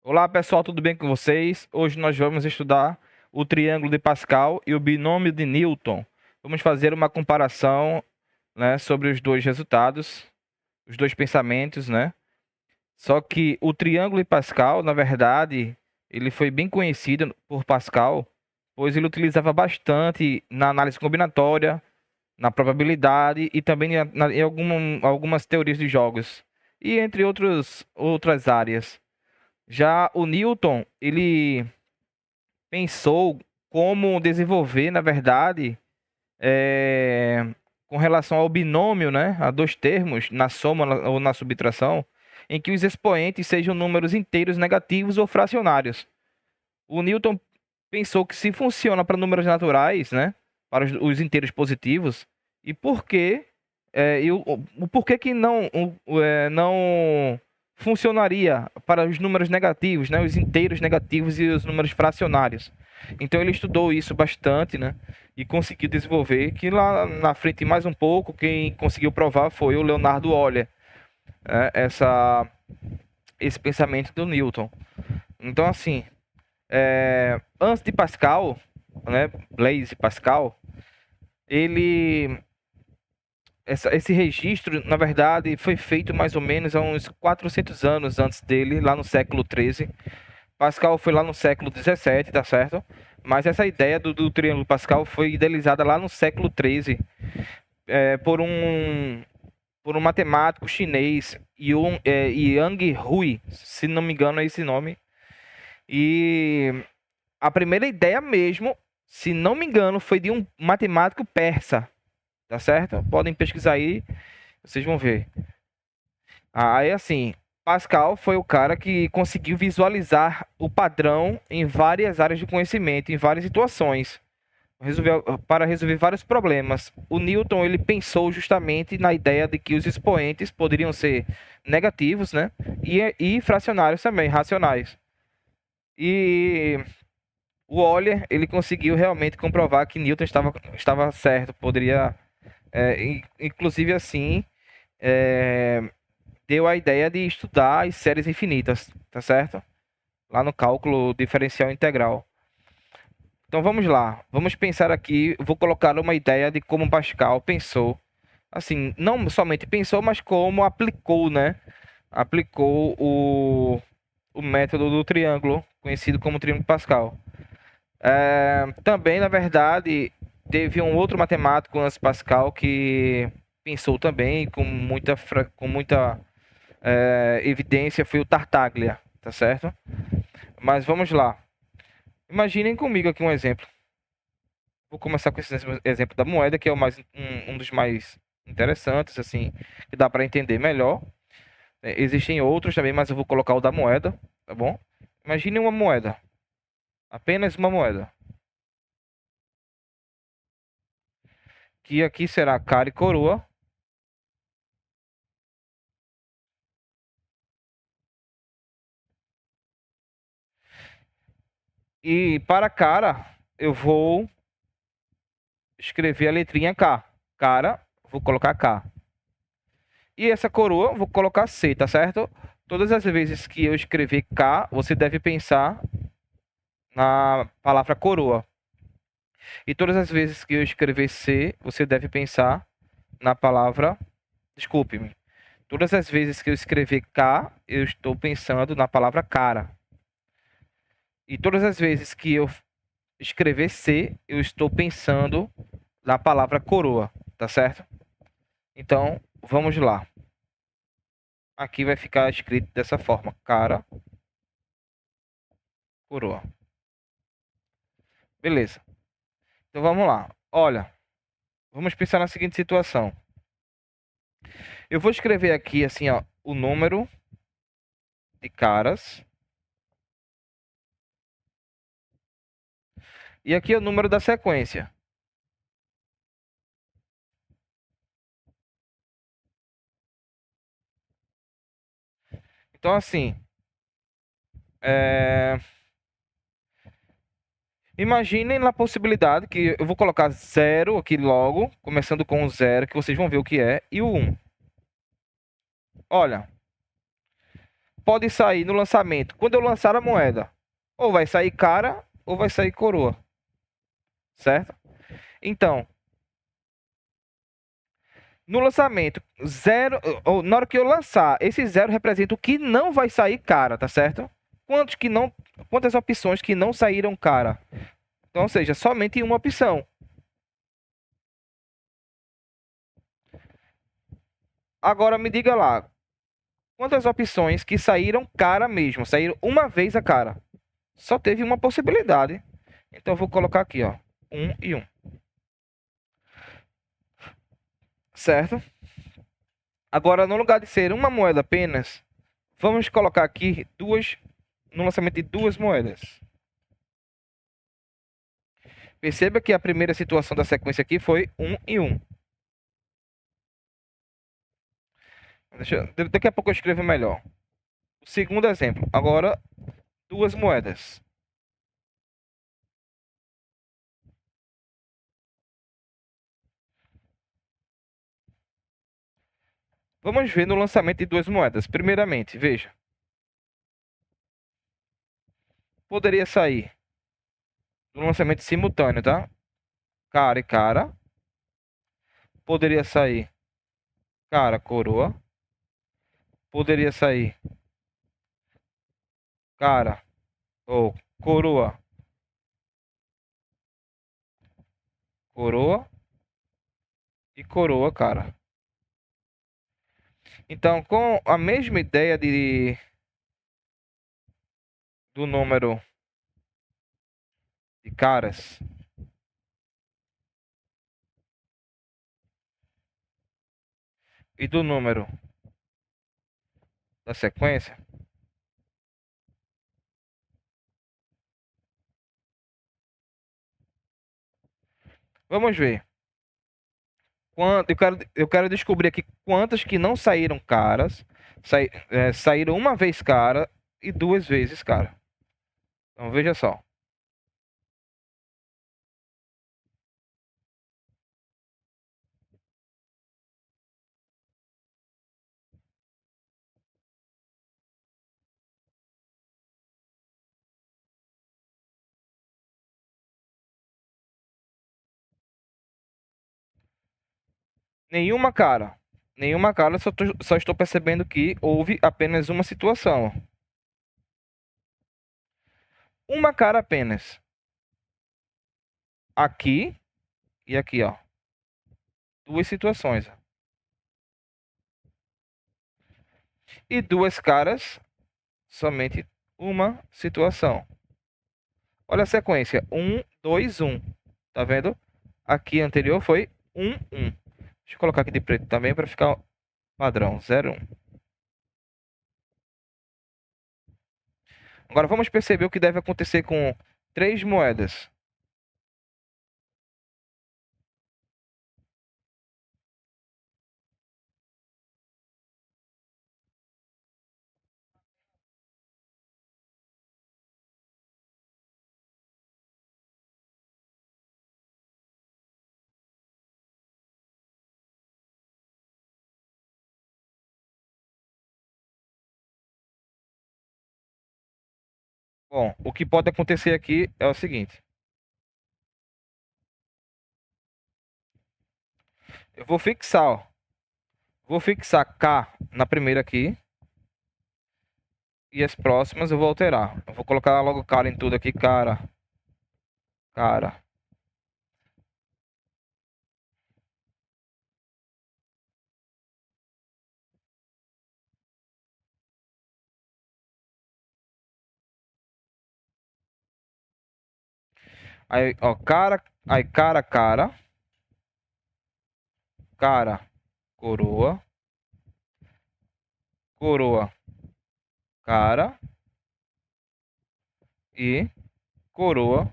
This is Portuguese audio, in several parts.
Olá pessoal, tudo bem com vocês? Hoje nós vamos estudar o triângulo de Pascal e o binômio de Newton. Vamos fazer uma comparação, né, sobre os dois resultados, os dois pensamentos, né? Só que o triângulo de Pascal, na verdade, ele foi bem conhecido por Pascal, pois ele utilizava bastante na análise combinatória, na probabilidade e também em algumas teorias de jogos, e entre outras áreas. Já o Newton, ele pensou como desenvolver, na verdade, com relação ao binômio, né, a dois termos, na soma ou na subtração, em que os expoentes sejam números inteiros negativos ou fracionários. O Newton pensou que se funciona para números naturais, né, para os inteiros positivos, e por que o porquê que não funcionaria para os números negativos, né, os inteiros negativos e os números fracionários. Então ele estudou isso bastante, né, e conseguiu desenvolver, que lá na frente mais um pouco, quem conseguiu provar foi o Leonardo Euler, né, esse pensamento do Newton. Então assim, antes de Pascal, né, Blaise Pascal, ele esse registro, na verdade, foi feito mais ou menos há uns 400 anos antes dele, lá no século XIII. Pascal foi lá no século XVII, tá certo? Mas essa ideia do triângulo Pascal foi idealizada lá no século XIII, por um matemático chinês, Yang Hui, se não me engano é esse nome. E a primeira ideia mesmo, se não me engano, foi de um matemático persa, tá certo? Podem pesquisar aí, vocês vão ver. Aí, assim, Pascal foi o cara que conseguiu visualizar o padrão em várias áreas de conhecimento, em várias situações, para resolver vários problemas. O Newton, ele pensou justamente na ideia de que os expoentes poderiam ser negativos, né? E fracionários também, racionais. E o Euler, ele conseguiu realmente comprovar que Newton estava certo, poderia, inclusive assim, é, deu a ideia de estudar as séries infinitas, tá certo? Lá no cálculo diferencial integral. Então vamos lá, vamos pensar aqui, vou colocar uma ideia de como Pascal pensou, assim, não somente pensou, mas como aplicou, né? Aplicou o método do triângulo, conhecido como triângulo Pascal. Também, na verdade, teve um outro matemático antes de Pascal que pensou também com muita evidência, foi o Tartaglia, tá certo? Mas vamos lá. Imaginem comigo aqui um exemplo. Vou começar com esse exemplo da moeda, que é um dos mais interessantes, assim, que dá para entender melhor. Existem outros também, mas eu vou colocar o da moeda, tá bom? Imagine uma moeda, apenas uma moeda, que aqui será cara e coroa. E para cara, eu vou escrever a letrinha K. Cara, vou colocar K. E essa coroa, vou colocar C, tá certo? Todas as vezes que eu escrever K, você deve pensar na palavra coroa. E todas as vezes que eu escrever C, você deve pensar na palavra. Desculpe-me. Todas as vezes que eu escrever K, eu estou pensando na palavra cara. E todas as vezes que eu escrever C, eu estou pensando na palavra coroa, tá certo? Então, vamos lá. Aqui vai ficar escrito dessa forma: cara, coroa. Beleza. Então vamos lá. Olha, vamos pensar na seguinte situação. Eu vou escrever aqui assim, ó, o número de caras. E aqui é o número da sequência. Então, assim, imaginem a possibilidade que eu vou colocar 0 aqui logo, começando com o 0, que vocês vão ver o que é, e o 1. Olha, pode sair no lançamento. Quando eu lançar a moeda, ou vai sair cara ou vai sair coroa. Certo? Então, no lançamento, zero, ou na hora que eu lançar, esse zero representa o que não vai sair cara, tá certo? Quantas opções que não saíram cara? Então, ou seja, somente uma opção. Agora me diga lá, quantas opções que saíram cara mesmo? Saíram uma vez a cara. Só teve uma possibilidade. Então eu vou colocar aqui, ó, 1 e 1. Certo? Agora, no lugar de ser uma moeda apenas, vamos colocar aqui no lançamento de duas moedas. Perceba que a primeira situação da sequência aqui foi 1 e 1. Daqui a pouco eu escrevo melhor. O segundo exemplo. Agora, duas moedas. Vamos ver no lançamento de duas moedas. Primeiramente, veja. Poderia sair no lançamento simultâneo, tá? Cara e cara. Poderia sair cara, coroa. Poderia sair cara ou coroa, coroa e coroa, cara. Então, com a mesma ideia do número de caras e do número da sequência, vamos ver. Eu quero descobrir aqui quantas que não saíram caras, saíram uma vez cara e duas vezes cara. Então veja só. Nenhuma cara. Nenhuma cara, só estou percebendo que houve apenas uma situação. Uma cara apenas. Aqui e aqui, ó. Duas situações. E duas caras, somente uma situação. Olha a sequência: 1, 2, 1. Tá vendo? Aqui anterior foi 1, 1. Deixa eu colocar aqui de preto também para ficar padrão: 0, 1. Agora vamos perceber o que deve acontecer com três moedas. Bom, o que pode acontecer aqui é o seguinte: eu vou fixar, ó. Vou fixar K na primeira aqui. E as próximas eu vou alterar. Eu vou colocar logo cara em tudo aqui, cara. Cara. Aí, ó, cara. Aí, cara, cara. Cara, coroa. Coroa, cara. E coroa,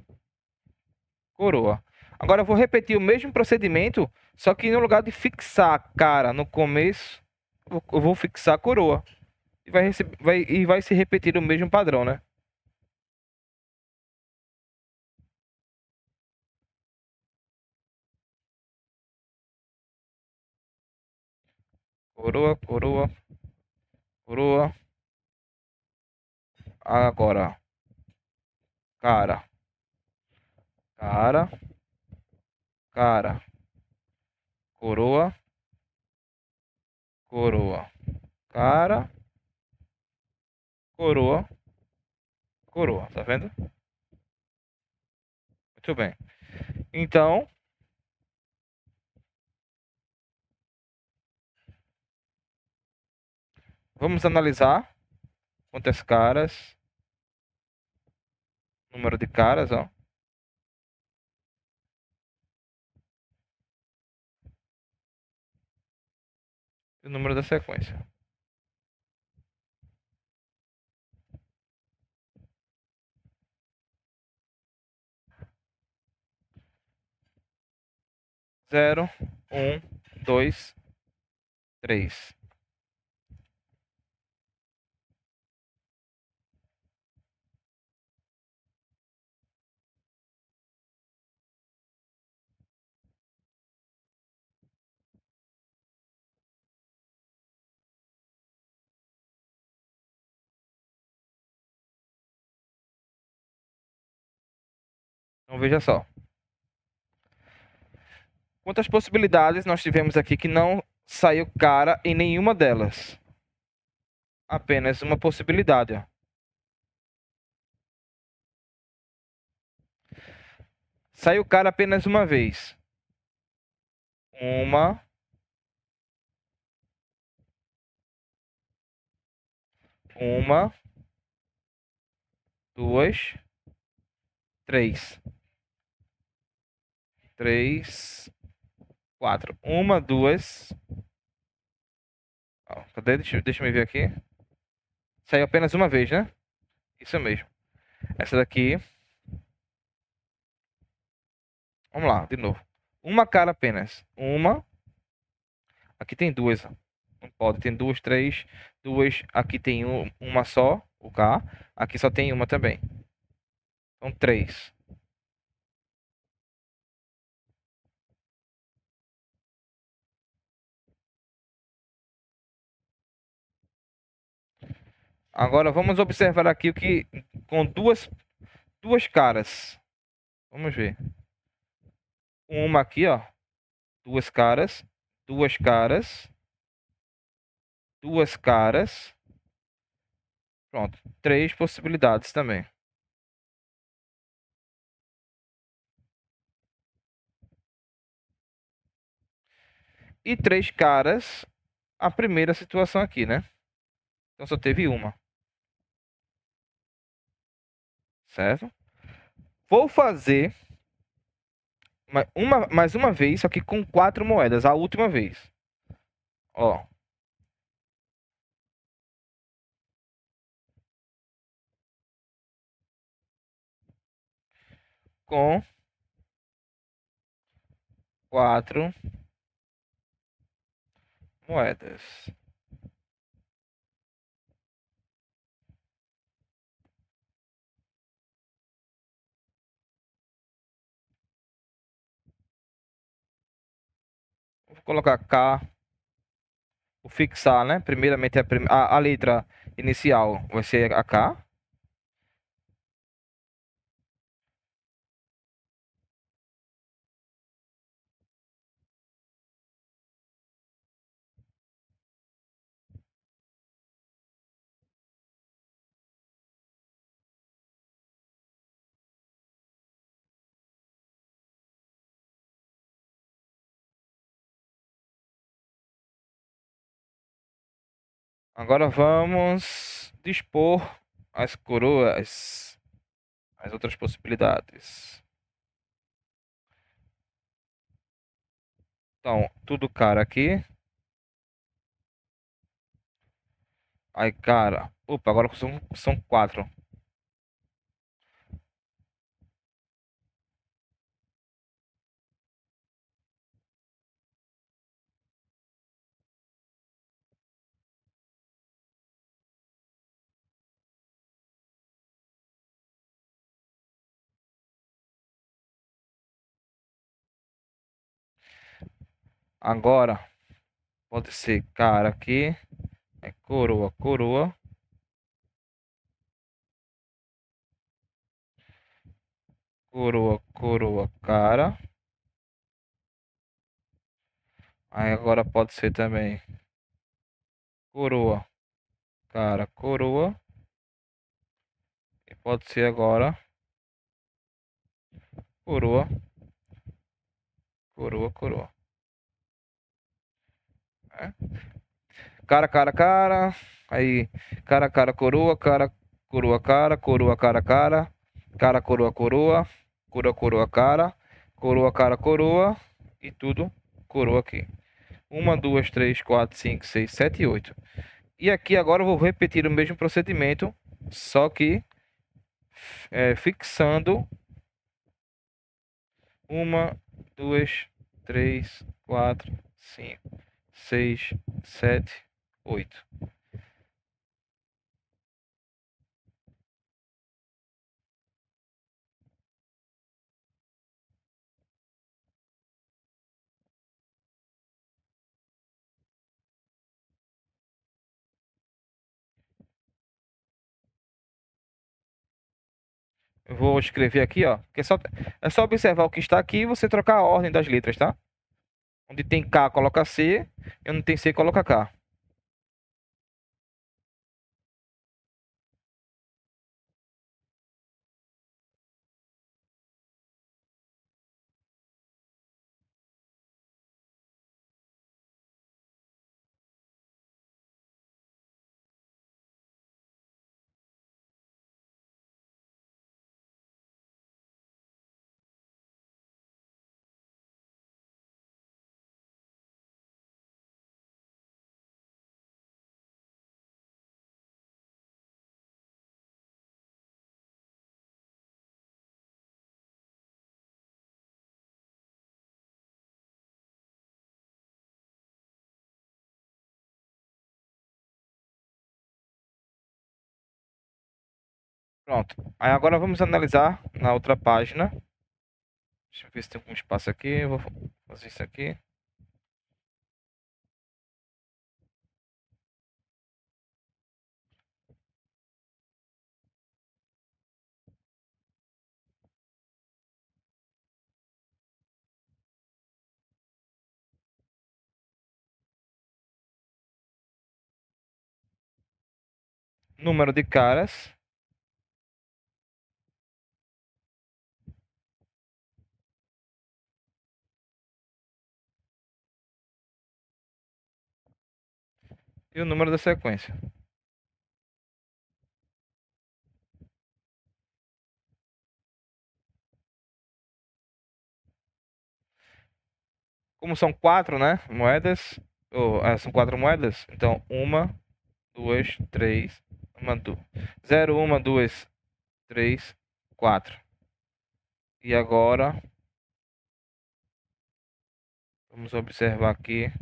coroa. Agora eu vou repetir o mesmo procedimento, só que no lugar de fixar cara no começo, eu vou fixar coroa. E vai se repetir o mesmo padrão, né? Coroa, coroa, coroa, Agora, cara, cara, cara, coroa, coroa, cara, coroa, coroa. Tá vendo? Muito bem. Então, vamos analisar quantas caras, número de caras, ó, e o número da sequência. Zero, um, dois, três. Então veja só. Quantas possibilidades nós tivemos aqui que não saiu cara em nenhuma delas? Apenas uma possibilidade, ó. Saiu cara apenas uma vez. Uma, uma, duas, três. Três, quatro. Uma, duas. Ó, cadê? Deixa eu ver aqui. Saiu apenas uma vez, né? Isso mesmo. Essa daqui. Vamos lá, de novo. Uma cara apenas. Uma. Aqui tem duas, ó. Não pode. Tem duas, três. Duas. Aqui tem uma só. O K. Aqui só tem uma também. São três. Agora vamos observar aqui o que. Com duas caras. Vamos ver. Uma aqui, ó. Duas caras. Duas caras. Duas caras. Pronto. Três possibilidades também. E três caras, a primeira situação aqui, né? Então só teve uma, certo? Vou fazer mais uma vez, só que com quatro moedas, a última vez. Ó, com quatro moedas. Vou colocar K, vou fixar, né? Primeiramente a letra inicial vai ser a K. Agora vamos dispor as coroas, as outras possibilidades. Então, tudo cara aqui. Aí, cara. Opa, agora são quatro. Agora, pode ser cara aqui. É coroa, coroa. coroa, coroa, cara. Aí agora pode ser também coroa, cara, coroa. E pode ser agora coroa, coroa, coroa. É. Cara, cara, cara. Aí, cara, coroa, coroa, coroa, cara. Cara, coroa, coroa. Coroa, coroa, cara, coroa. E tudo coroa aqui. Uma, duas, três, quatro, cinco, seis, sete e oito. E aqui agora eu vou repetir o mesmo procedimento, só que fixando uma, duas, três, quatro, cinco, seis, sete, oito. Eu vou escrever aqui, ó. Que é só observar o que está aqui e você trocar a ordem das letras, tá? Onde tem K, coloca C. E onde tem C, coloca K. Pronto. Aí agora vamos analisar na outra página. Deixa eu ver se tem algum espaço aqui. Eu vou fazer isso aqui. Número de caras. E o número da sequência. Como são quatro, né? Moedas. São quatro moedas. Então, uma, duas, três. Zero, uma, duas, três, quatro. E agora, vamos observar aqui.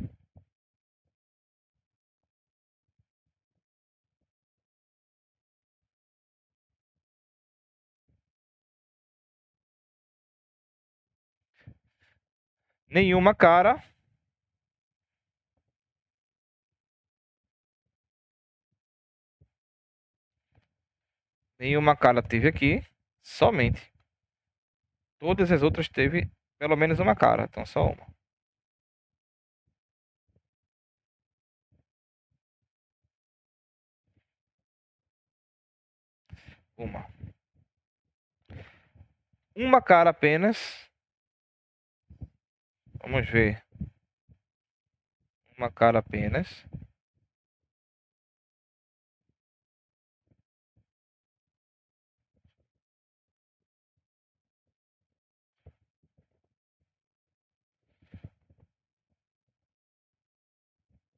Nenhuma cara. Nenhuma cara teve aqui. Somente. Todas as outras teve pelo menos uma cara. Então, só uma. Uma. Uma cara apenas. Vamos ver. Uma cara apenas.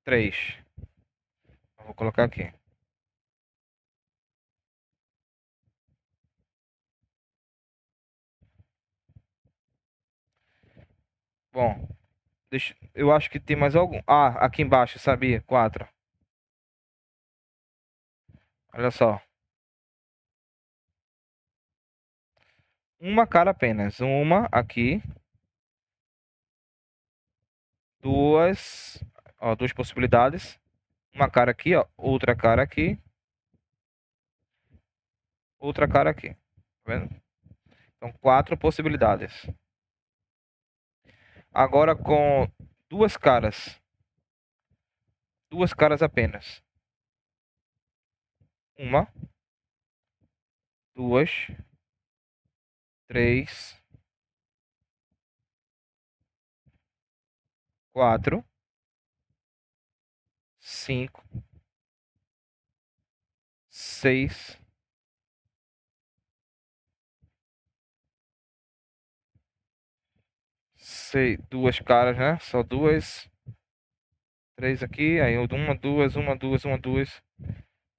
Três. Vou colocar aqui. Bom, eu acho que tem mais algum. Ah, aqui embaixo, sabia? Quatro. Olha só. Uma cara apenas. Uma aqui. Duas. Ó, duas possibilidades. Uma cara aqui, ó. Outra cara aqui. Outra cara aqui. Tá vendo? Então, 4 possibilidades. Agora com duas caras. Duas caras apenas. Uma, duas, três, quatro, cinco, seis, duas caras, né? Só duas, três aqui, aí uma, duas, uma, duas, uma, duas,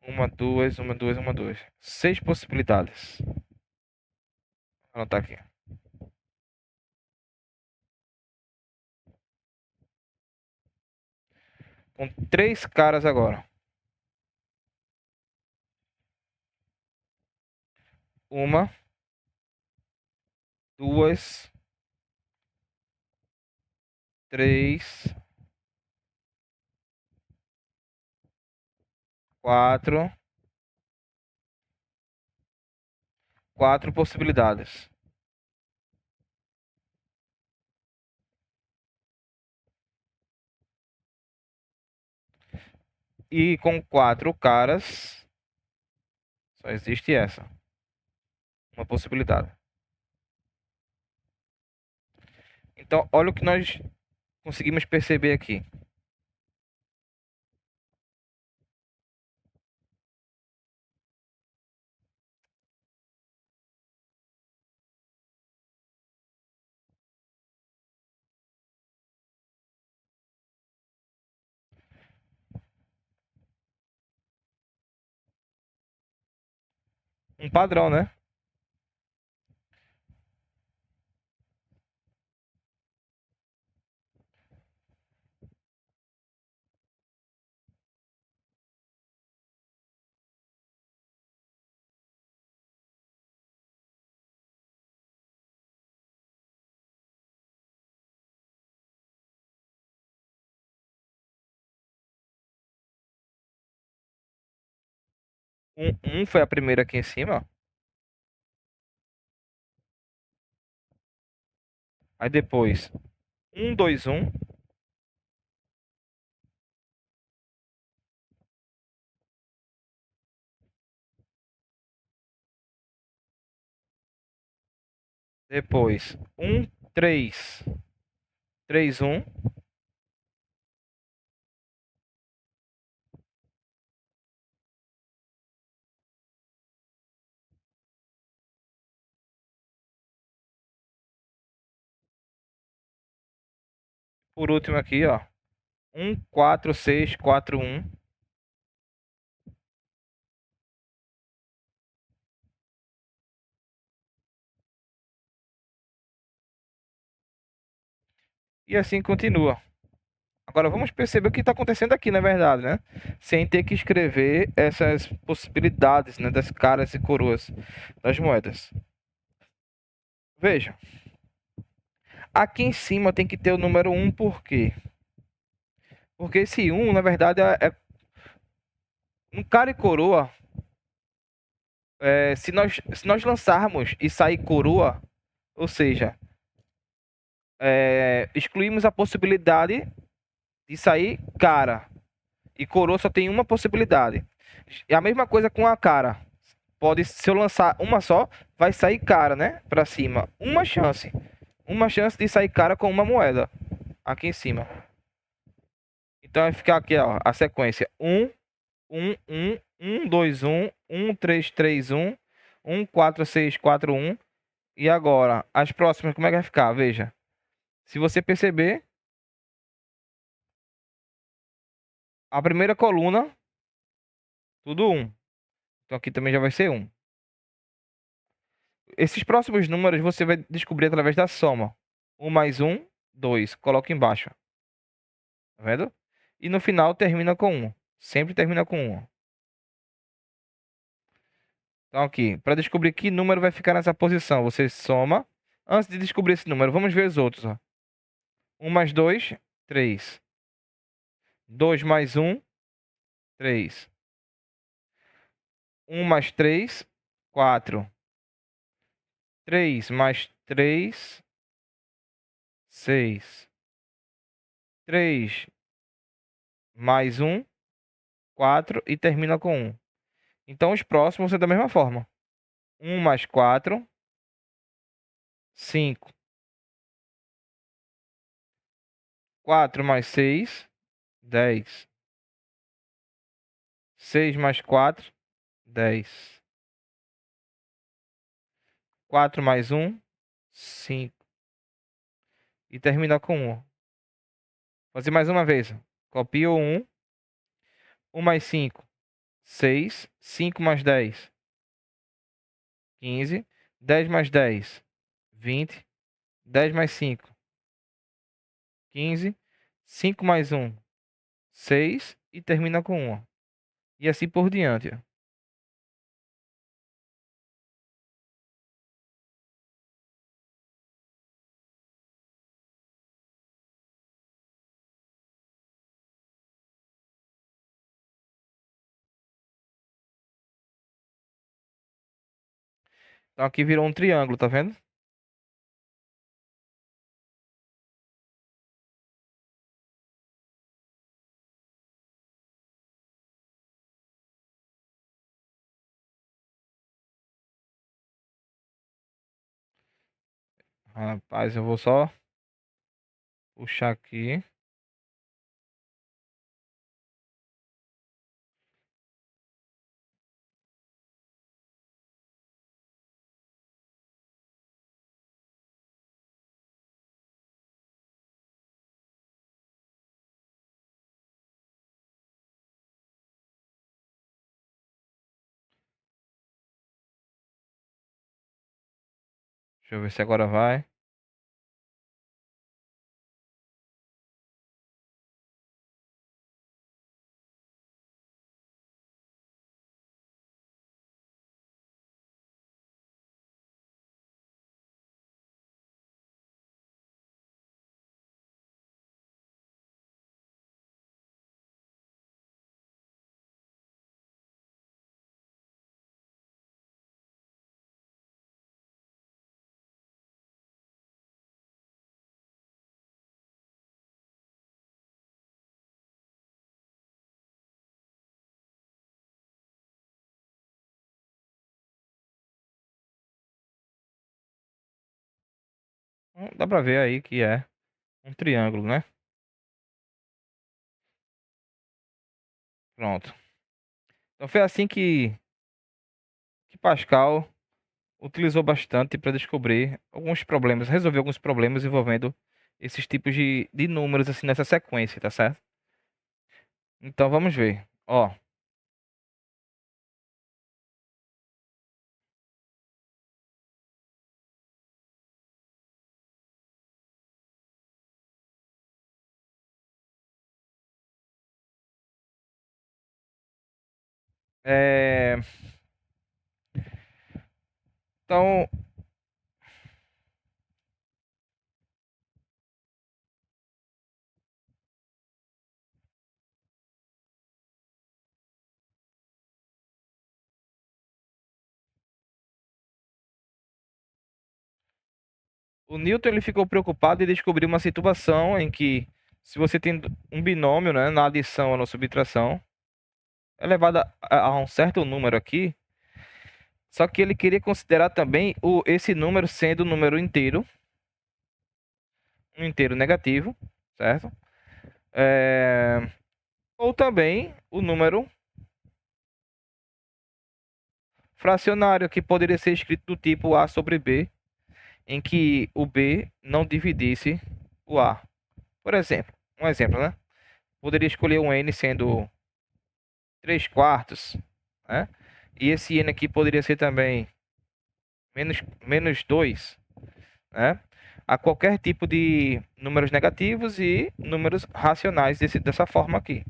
uma, duas, uma, duas, uma, duas. 6 possibilidades. Vou anotar aqui. Com 3 caras agora. Uma, duas, três, quatro, 4 possibilidades. E com 4 caras, só existe essa. Uma possibilidade. Então, olha o que nós conseguimos perceber aqui. Um padrão, né? Um foi a primeira aqui em cima. Aí depois, 1, 2, 1. Depois, 1, 3, 3, 1. Por último aqui, ó. 1, 4, 6, 4, 1. E assim continua. Agora vamos perceber o que está acontecendo aqui, na verdade, né? Sem ter que escrever essas possibilidades, né, das caras e coroas das moedas. Veja, aqui em cima tem que ter o número 1, por quê? Porque esse 1, na verdade, é um cara e coroa. Se nós lançarmos e sair coroa, ou seja, excluímos a possibilidade de sair cara. E coroa só tem uma possibilidade. É a mesma coisa com a cara. Pode, se eu lançar uma só, vai sair cara, né? Pra cima. Uma chance. Uma chance de sair cara com uma moeda. Aqui em cima. Então vai ficar aqui, ó, a sequência. 1, 1, 1, 1, 2, 1, 1, 3, 3, 1, 1, 4, 6, 4, 1. E agora, as próximas, como é que vai ficar? Veja. Se você perceber, a primeira coluna, tudo 1. Então aqui também já vai ser 1. Esses próximos números você vai descobrir através da soma. 1 mais 1, 2. Coloca embaixo. Tá vendo? E no final termina com 1. Sempre termina com 1. Então aqui, para descobrir que número vai ficar nessa posição, você soma. Antes de descobrir esse número, vamos ver os outros. Ó. 1 mais 2, 3. 2 mais 1, 3. 1 mais 3, 4. 3 mais 3, 6. 3 mais 1, 4 e termina com 1. Então, os próximos é da mesma forma. 1 mais 4, 5. 4 mais 6, 10. 6 mais 4, 10. 4 mais 1, 5. E termina com 1. Vou fazer mais uma vez. Copio 1. 1 mais 5, 6. 5 mais 10, 15. 10 mais 10, 20. 10 mais 5, 15. 5 mais 1, 6. E termina com 1. E assim por diante. Então aqui virou um triângulo, tá vendo? Rapaz, eu vou só puxar aqui. Deixa eu ver se agora vai. Dá pra ver aí que é um triângulo, né? Pronto. Então foi assim que Pascal utilizou bastante para descobrir alguns problemas, resolver alguns problemas envolvendo esses tipos de números assim nessa sequência, tá certo? Então vamos ver. Ó, é, então o Newton ele ficou preocupado em descobrir uma situação em que se você tem um binômio, né, na adição ou na subtração, elevado a um certo número aqui, só que ele queria considerar também esse número sendo um número inteiro, um inteiro negativo, certo? Ou também o número fracionário, que poderia ser escrito do tipo A sobre B, em que o B não dividisse o A. Por exemplo, um exemplo, né? Poderia escolher um N sendo 3 quartos, né? E esse N aqui poderia ser também menos 2, né? A qualquer tipo de números negativos e números racionais dessa forma aqui.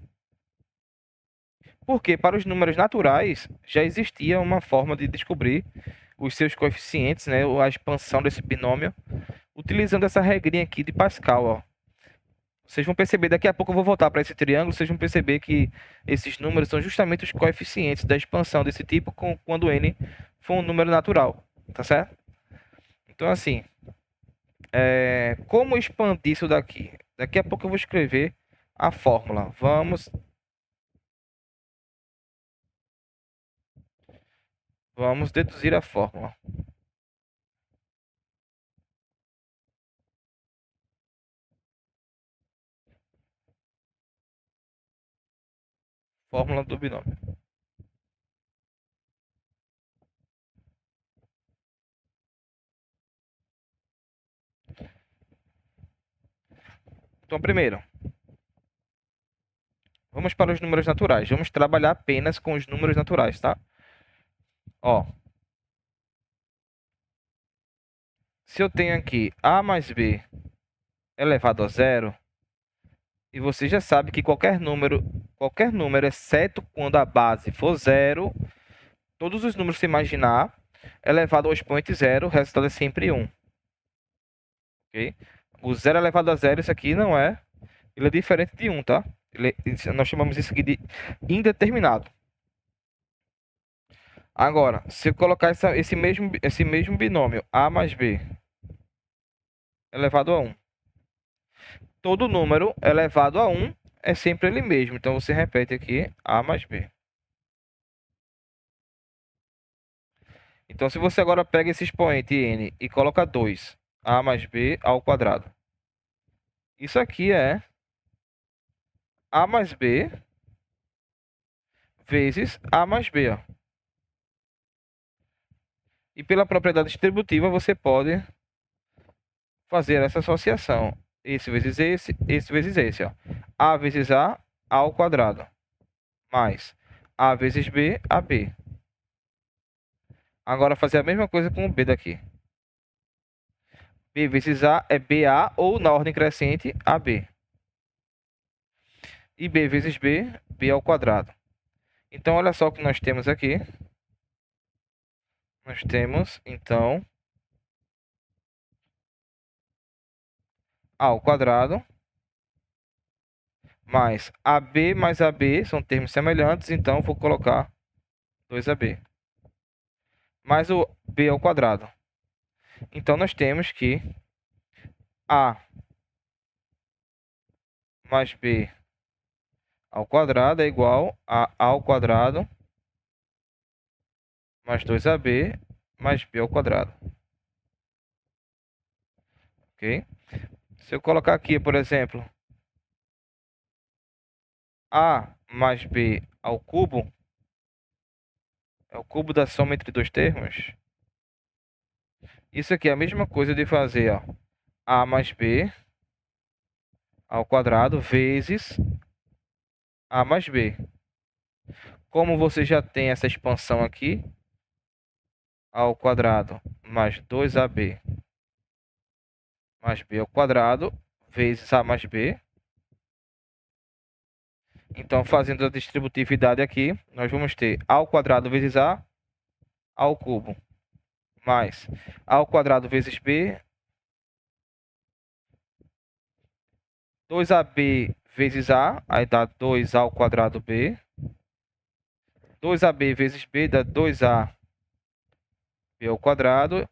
Porque para os números naturais já existia uma forma de descobrir os seus coeficientes, né, ou a expansão desse binômio, utilizando essa regrinha aqui de Pascal, ó. Vocês vão perceber, daqui a pouco eu vou voltar para esse triângulo, vocês vão perceber que esses números são justamente os coeficientes da expansão desse tipo quando n for um número natural, tá certo? Então, assim, como expandir isso daqui? Daqui a pouco eu vou escrever a fórmula. Vamos deduzir a fórmula. Fórmula do binômio. Então, primeiro, vamos para os números naturais. Vamos trabalhar apenas com os números naturais, tá? Ó, se eu tenho aqui a mais b elevado a zero, e você já sabe que qualquer número, exceto quando a base for zero, todos os números que você imaginar elevado ao expoente zero, o resultado é sempre 1. Ok? O zero elevado a zero, isso aqui não é... Ele é diferente de 1, tá? Nós chamamos isso aqui de indeterminado. Agora, se eu colocar esse mesmo binômio a mais b elevado a 1, todo número elevado a 1 é sempre ele mesmo. Então, você repete aqui a mais b. Então, se você agora pega esse expoente n e coloca 2, a mais b ao quadrado. Isso aqui é a mais b vezes a mais b. Ó. E pela propriedade distributiva, você pode fazer essa associação. Esse vezes esse vezes esse. Ó. A vezes a ao quadrado. Mais a vezes b, ab. Agora, fazer a mesma coisa com o b daqui. B vezes A é BA ou, na ordem crescente, AB. E B vezes B, B ao quadrado. Então, olha só o que nós temos aqui. Nós temos, então, A ao quadrado mais AB, são termos semelhantes, então vou colocar 2AB. Mais o B ao quadrado. Então, nós temos que A mais B ao quadrado é igual a ao quadrado mais 2AB mais B ao quadrado. Ok? Se eu colocar aqui, por exemplo, A mais B ao cubo, é o cubo da soma entre dois termos. Isso aqui é a mesma coisa de fazer, ó, A mais B ao quadrado vezes A mais B. Como você já tem essa expansão aqui, A ao quadrado mais 2AB mais B ao quadrado vezes A mais B. Então, fazendo a distributividade aqui, nós vamos ter A ao quadrado vezes A ao cubo mais A ao quadrado vezes B, 2AB vezes A, aí dá 2A ao quadrado B. 2AB vezes B dá 2A B ao quadrado.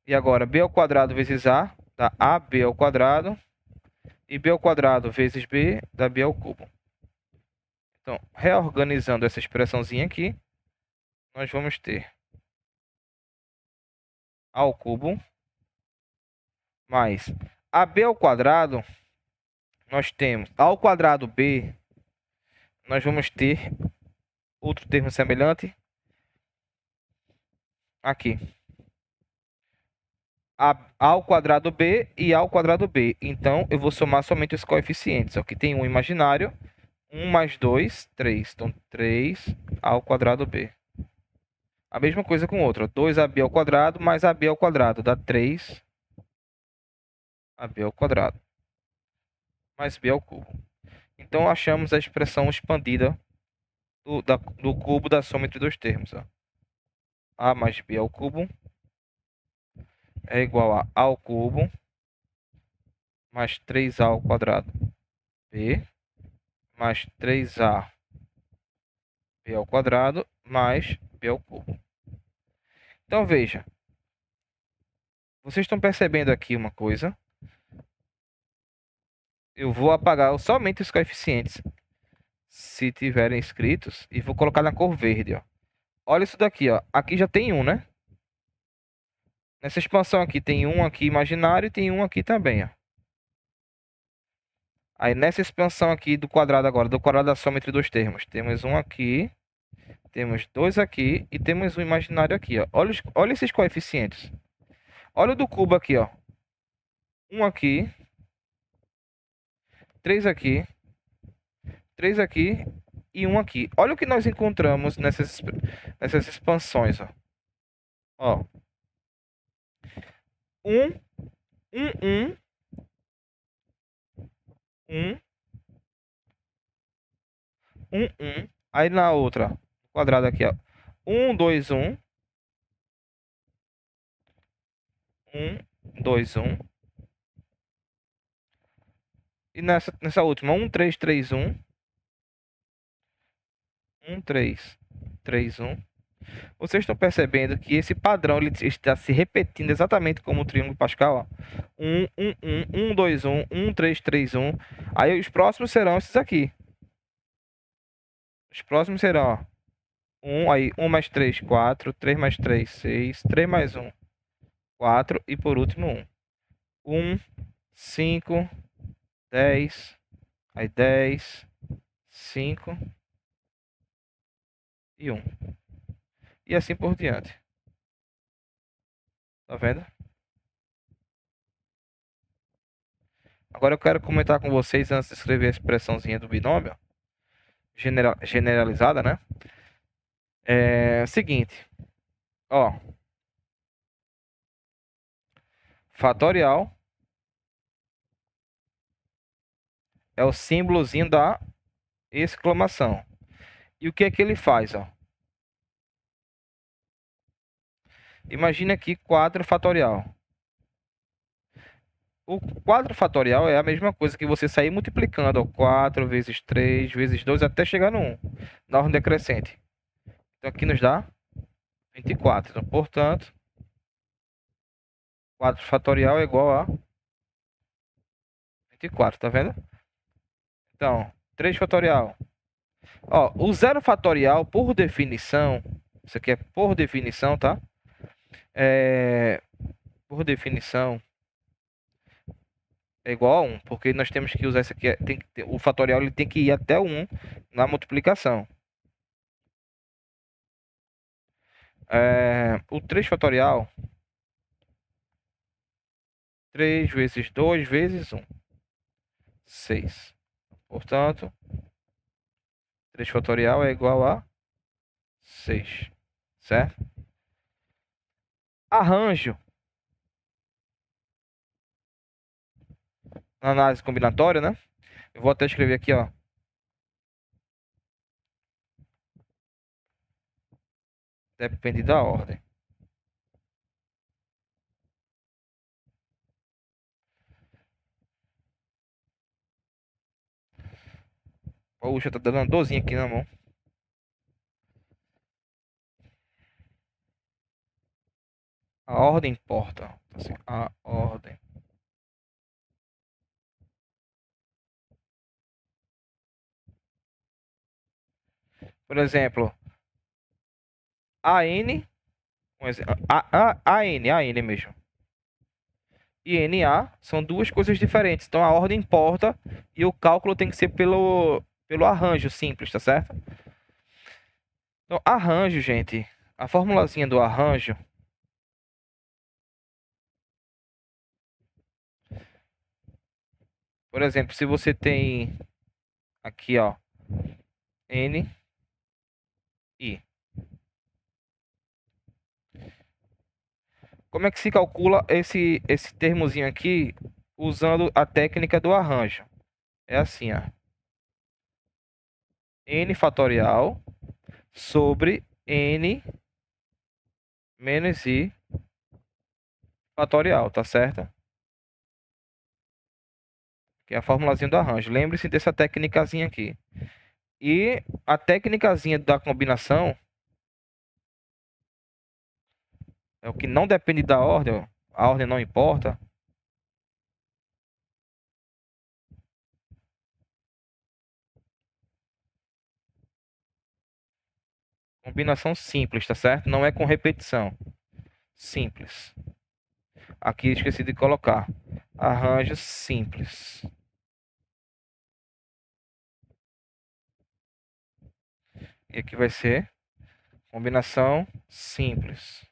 E agora, B ao quadrado vezes A dá AB ao quadrado. E B ao quadrado vezes B dá B ao cubo. Então, reorganizando essa expressãozinha aqui, nós vamos ter A ao cubo mais AB ao quadrado. Nós temos A ao quadrado B, nós vamos ter outro termo semelhante aqui. A ao quadrado B e A ao quadrado B. Então, eu vou somar somente os coeficientes. Aqui tem um imaginário. 1 mais 2, 3. Então, 3 ao quadrado B. A mesma coisa com outra. 2AB ao quadrado mais AB ao quadrado. Dá 3 AB ao quadrado. Mais B ao cubo. Então, achamos a expressão expandida do cubo da soma entre dois termos. Ó. A mais B ao cubo é igual a ao cubo mais 3A ao quadrado B mais 3A B ao quadrado mais B ao cubo. Então, veja. Vocês estão percebendo aqui uma coisa? Eu vou apagar somente os coeficientes, se tiverem escritos, e vou colocar na cor verde, ó. Olha isso daqui, ó. Aqui já tem um, né? Nessa expansão aqui tem um aqui imaginário e tem um aqui também, ó. Aí nessa expansão aqui do quadrado agora, do quadrado da soma entre dois termos, temos um aqui, temos dois aqui e temos um imaginário aqui, ó. Olha esses coeficientes. Olha o do cubo aqui, ó. Um aqui, três aqui e um aqui. Olha o que nós encontramos nessas expansões, ó. Ó. Um, um, um, um. Aí na outra, quadrado aqui, ó. 1, 2, 1. 1, 2, 1. E nessa última, 1, 3, 3, 1. 1, 3, 3, 1. Vocês estão percebendo que esse padrão ele está se repetindo exatamente como o triângulo Pascal, ó. 1, 1, 1, 1, 2, 1, 1, 3, 3, 1. Aí os próximos serão esses aqui. Os próximos serão, ó. 1, aí 1 mais 3, 4. 3 mais 3, 6. 3 mais 1, 4. E por último, 1. 1, 5, 10. Aí 10, 5 e 1. E assim por diante. Tá vendo? Agora eu quero comentar com vocês, antes de escrever a expressãozinha do binômio, generalizada, né? É o seguinte, ó. Fatorial é o símbolozinho da exclamação. E o que é que ele faz, ó? Imagina aqui 4 fatorial. O 4 fatorial é a mesma coisa que você sair multiplicando, ó, 4 vezes 3 vezes 2 até chegar no 1, na ordem decrescente. Então aqui nos dá 24. Então, portanto, 4 fatorial é igual a 24, tá vendo? Então, 3 fatorial. Ó, o 0 fatorial, por definição, isso aqui é por definição, tá? Por definição, é igual a 1, porque nós temos que usar isso aqui, o fatorial ele tem que ir até o 1 na multiplicação. O 3 fatorial, 3 vezes 2 vezes 1, 6. Portanto, 3 fatorial é igual a 6, certo? Arranjo na análise combinatória, né? Eu vou até escrever aqui, ó. Depende da ordem. Poxa, tá dando uma dorzinha aqui na mão. A ordem importa. Assim, a ordem. Por exemplo, AN, AN mesmo. E NA são duas coisas diferentes. Então a ordem importa e o cálculo tem que ser pelo arranjo simples, tá certo? Então, arranjo, gente. A formulazinha do arranjo. Por exemplo, se você tem aqui, ó, N, I. Como é que se calcula esse termozinho aqui usando a técnica do arranjo? É assim, ó. N fatorial sobre N menos I fatorial, tá certo? Que é a formulazinha do arranjo. Lembre-se dessa técnicazinha aqui. E a técnicazinha da combinação é o que não depende da ordem, ó. a ordem não importa. Combinação simples, tá certo? Não é com repetição. Simples. Aqui esqueci de colocar. Arranjo simples. E aqui vai ser combinação simples.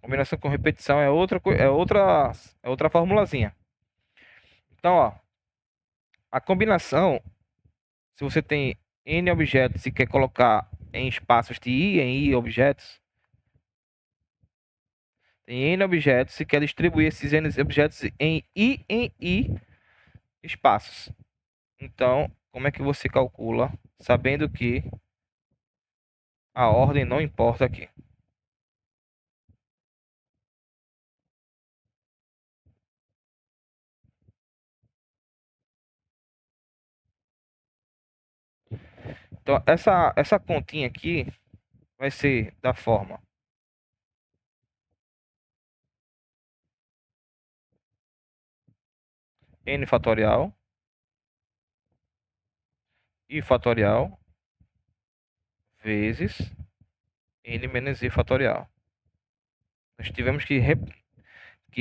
Combinação com repetição é outra formulazinha. Então, ó, a combinação, se você tem n objetos e quer colocar em espaços de i em i objetos, tem n objetos e quer distribuir esses n objetos em i espaços. Então, como é que você calcula, sabendo que a ordem não importa aqui? Então, essa continha aqui vai ser da forma n fatorial, i fatorial, vezes n menos i fatorial. Nós tivemos que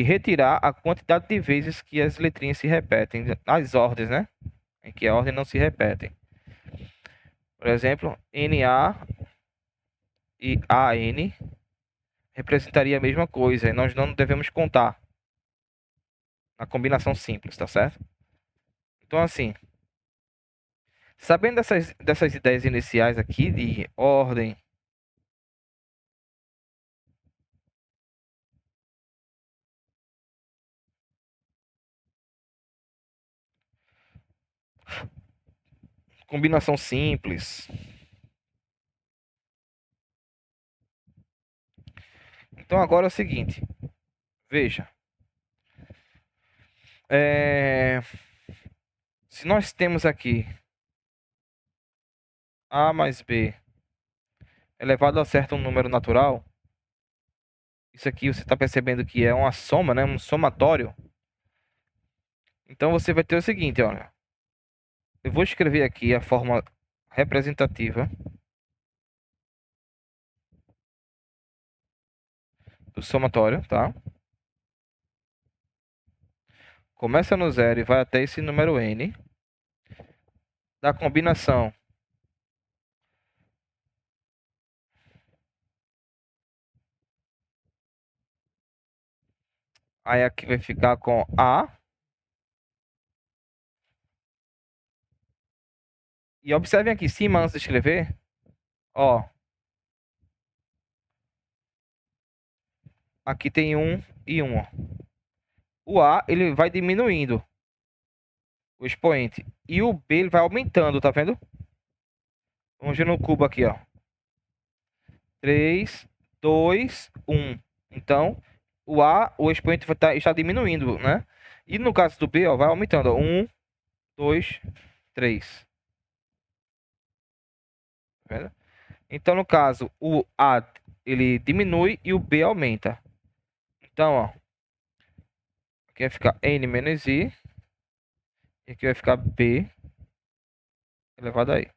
retirar a quantidade de vezes que as letrinhas se repetem, as ordens, né? Em que a ordem não se repete. Por exemplo, NA e AN representaria a mesma coisa, e nós não devemos contar na combinação simples, tá certo? Então, assim, sabendo dessas ideias iniciais aqui de ordem, combinação simples. Então, agora é o seguinte, veja, se nós temos aqui A mais B elevado a certo número natural, isso aqui você está percebendo que é uma soma, né? Um somatório. Então você vai ter o seguinte, olha. Eu vou escrever aqui a forma representativa do somatório, tá? Começa no zero e vai até esse número n. Da combinação aí aqui vai ficar com A. E observem aqui em cima, antes de escrever, ó. Aqui tem 1 e 1, ó. O A, ele vai diminuindo o expoente. E o B, ele vai aumentando, tá vendo? Vamos ver no cubo aqui, ó. 3, 2, 1. Então, o expoente está diminuindo, né? E no caso do B, ó, vai aumentando. Ó. 1, 2, 3. Tá vendo? Então, no caso, o A ele diminui e o B aumenta. Então, ó, aqui vai ficar N menos I. E aqui vai ficar B elevado a I.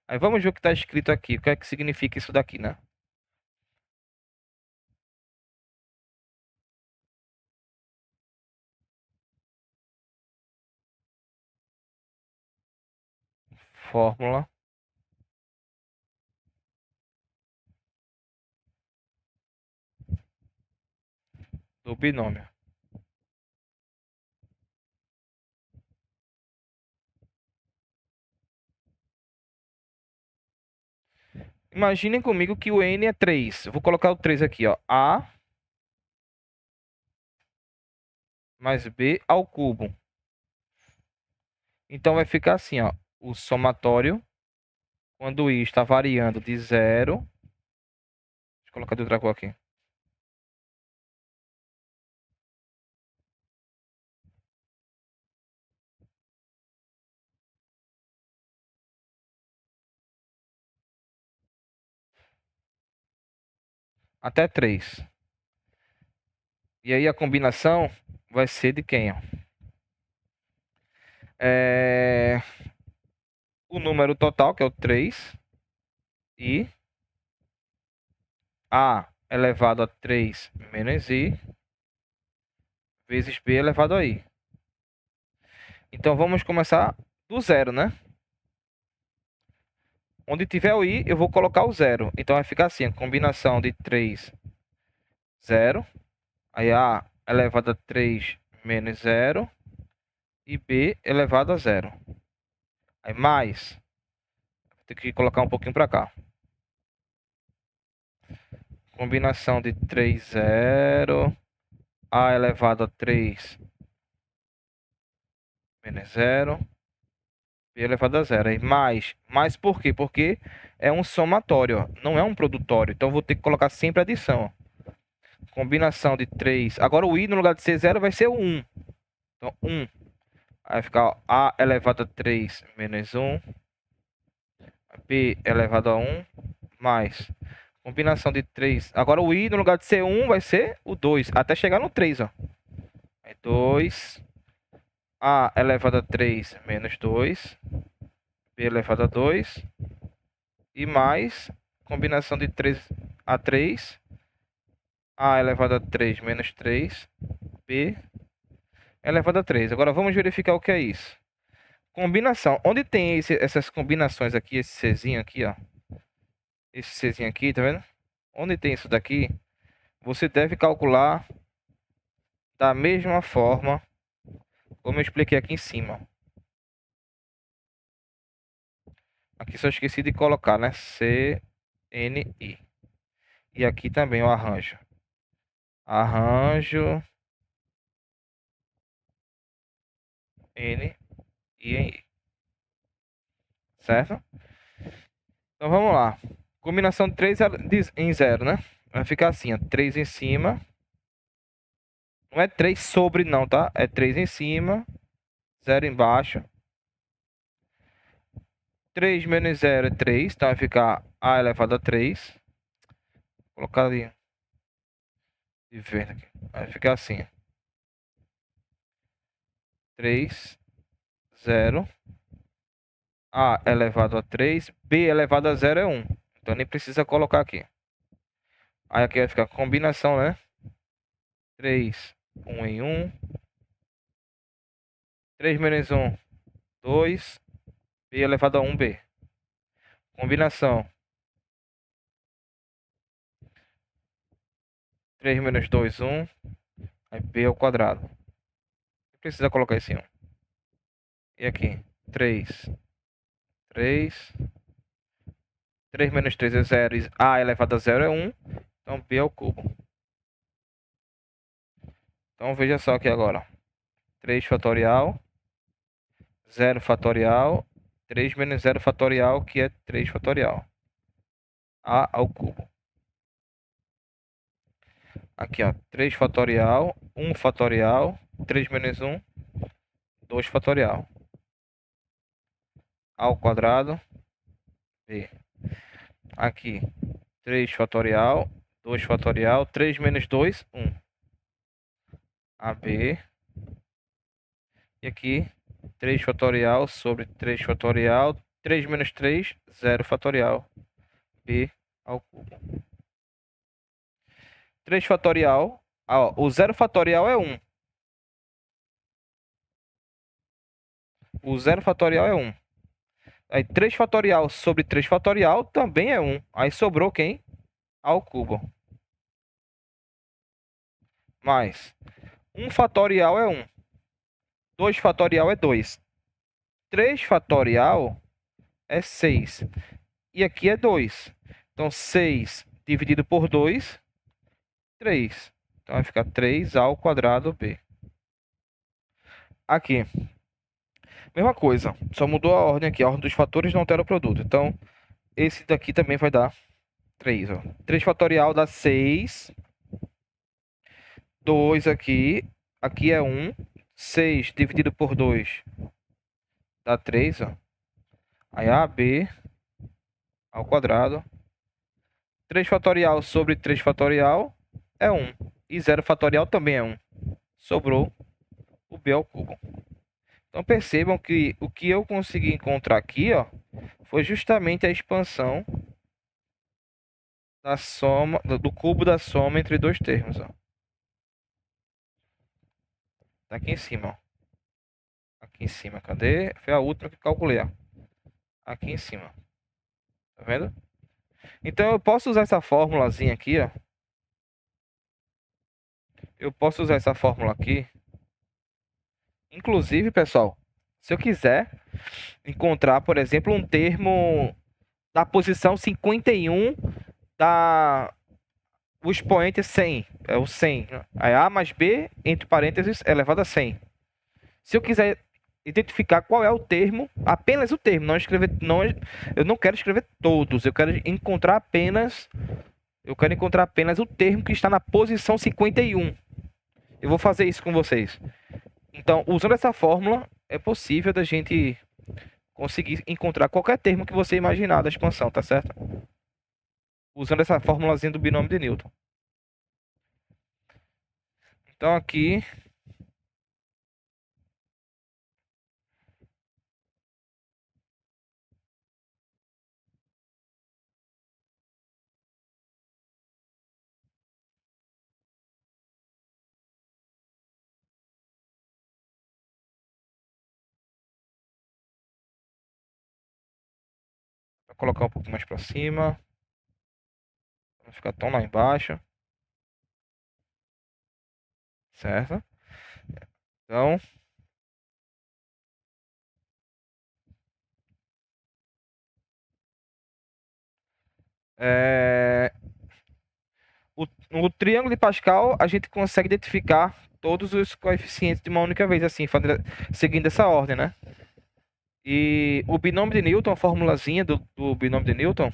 Aí vamos ver o que está escrito aqui. O que é que significa isso daqui, né? Fórmula do binômio. Imaginem comigo que o N é 3. Eu vou colocar o 3 aqui, ó. A mais B ao cubo. Então vai ficar assim, ó. O somatório, quando I está variando de 0. Deixa eu colocar de outra cor aqui. até 3. E aí a combinação vai ser de quem? Ó? O número total, que é o 3, e A elevado a 3 menos I, vezes B elevado a I. Então, vamos começar do zero, né? Onde tiver o I, eu vou colocar o zero. Então, vai ficar assim, a combinação de 3, 0. Aí, A elevado a 3 menos 0. E B elevado a 0. Aí, mais. Vou ter que colocar um pouquinho para cá. Combinação de 3, 0. A elevado a 3 menos 0. B elevado a 0. Aí, mais por quê? Porque é um somatório, ó, não é um produtório. Então, eu vou ter que colocar sempre adição. Ó. Combinação de 3. Agora, o I, no lugar de ser 0, vai ser o 1. Então, 1. Aí vai ficar ó, A elevado a 3 menos 1. B elevado a 1. Mais. Combinação de 3. Agora, o I, no lugar de ser 1, vai ser o 2. Até chegar no 3, ó. Aí, 2. A elevado a 3 menos 2. B elevado a 2. E mais combinação de 3 a 3. A elevado a 3 menos 3. B elevado a 3. Agora vamos verificar o que é isso. Combinação. Onde tem essas combinações aqui, esse Czinho aqui, ó. Esse Czinho aqui, tá vendo? Onde tem isso daqui, você deve calcular da mesma forma como eu expliquei aqui em cima. Aqui só esqueci de colocar, né? CNI. E aqui também o arranjo. Arranjo N e em I. Certo? Então vamos lá. Combinação de 3 em 0, né? Vai ficar assim, ó. 3 em cima. Não é 3 sobre não, tá? É 3 em cima. 0 embaixo. 3 menos 0 é 3. Então vai ficar A elevado a 3. Vou colocar ali de verde aqui. Vai ficar assim. 3, 0. A elevado a 3. B elevado a 0 é 1. Então nem precisa colocar aqui. Aí aqui vai ficar combinação, né? 3, 1 em 1. 3 menos 1, 2. B elevado a 1B. Combinação. 3 menos 2, 1. Aí B ao quadrado. Não precisa colocar esse 1. E aqui, 3. 3. 3 menos 3 é 0. A elevado a 0 é 1. Então B ao cubo. Então veja só aqui agora. 3 fatorial. 0 fatorial. 3 menos 0 fatorial, que é 3 fatorial. A ao cubo. Aqui, ó. 3 fatorial. 1 fatorial. 3 menos 1. 2 fatorial. A ao quadrado. B. Aqui. 3 fatorial. 2 fatorial. 3 menos 2, 1. AB. E aqui, 3 fatorial sobre 3 fatorial. 3 menos 3, 0 fatorial. B ao cubo. 3 fatorial. Ó, o 0 fatorial é 1. O 0 fatorial é 1. Aí 3 fatorial sobre 3 fatorial também é 1. Aí sobrou quem? Ao cubo. Mais 1 fatorial é 1. 2 fatorial é 2. 3 fatorial é 6. E aqui é 2. Então, 6 dividido por 2, 3. Então, vai ficar 3 ao quadrado B. Aqui, mesma coisa. Só mudou a ordem aqui. A ordem dos fatores não altera o produto. Então, esse daqui também vai dar 3. Ó. 3 fatorial dá 6. 2 aqui. Aqui é 1. 6 dividido por 2 dá 3. Ó. Aí, AB ao quadrado. 3 fatorial sobre 3 fatorial é 1. E 0 fatorial também é 1. Sobrou o b ao cubo. Então percebam que o que eu consegui encontrar aqui, ó, foi justamente a expansão da soma, do cubo da soma entre dois termos. Ó. Tá aqui em cima. Ó. Aqui em cima. Cadê? Foi a última que calculei. Ó. Aqui em cima. Tá vendo? Então eu posso usar essa formulazinha aqui. Ó. Eu posso usar essa fórmula aqui. Inclusive, pessoal, se eu quiser encontrar, por exemplo, um termo da posição 51 da o expoente é 100, é o 100. Aí A mais B, entre parênteses, elevado a 100. Se eu quiser identificar qual é o termo, apenas o termo, não escrever, não, eu não quero escrever todos, eu quero encontrar apenas o termo que está na posição 51. Eu vou fazer isso com vocês. Então, usando essa fórmula, é possível da gente conseguir encontrar qualquer termo que você imaginar da expansão, tá certo? Usando essa formulazinha do binômio de Newton. Então aqui vou colocar um pouquinho mais para cima, não ficar tão lá embaixo, certo? Então é, no triângulo de Pascal a gente consegue identificar todos os coeficientes de uma única vez, assim, seguindo essa ordem, né? E o binômio de Newton, a formulazinha do binômio de Newton,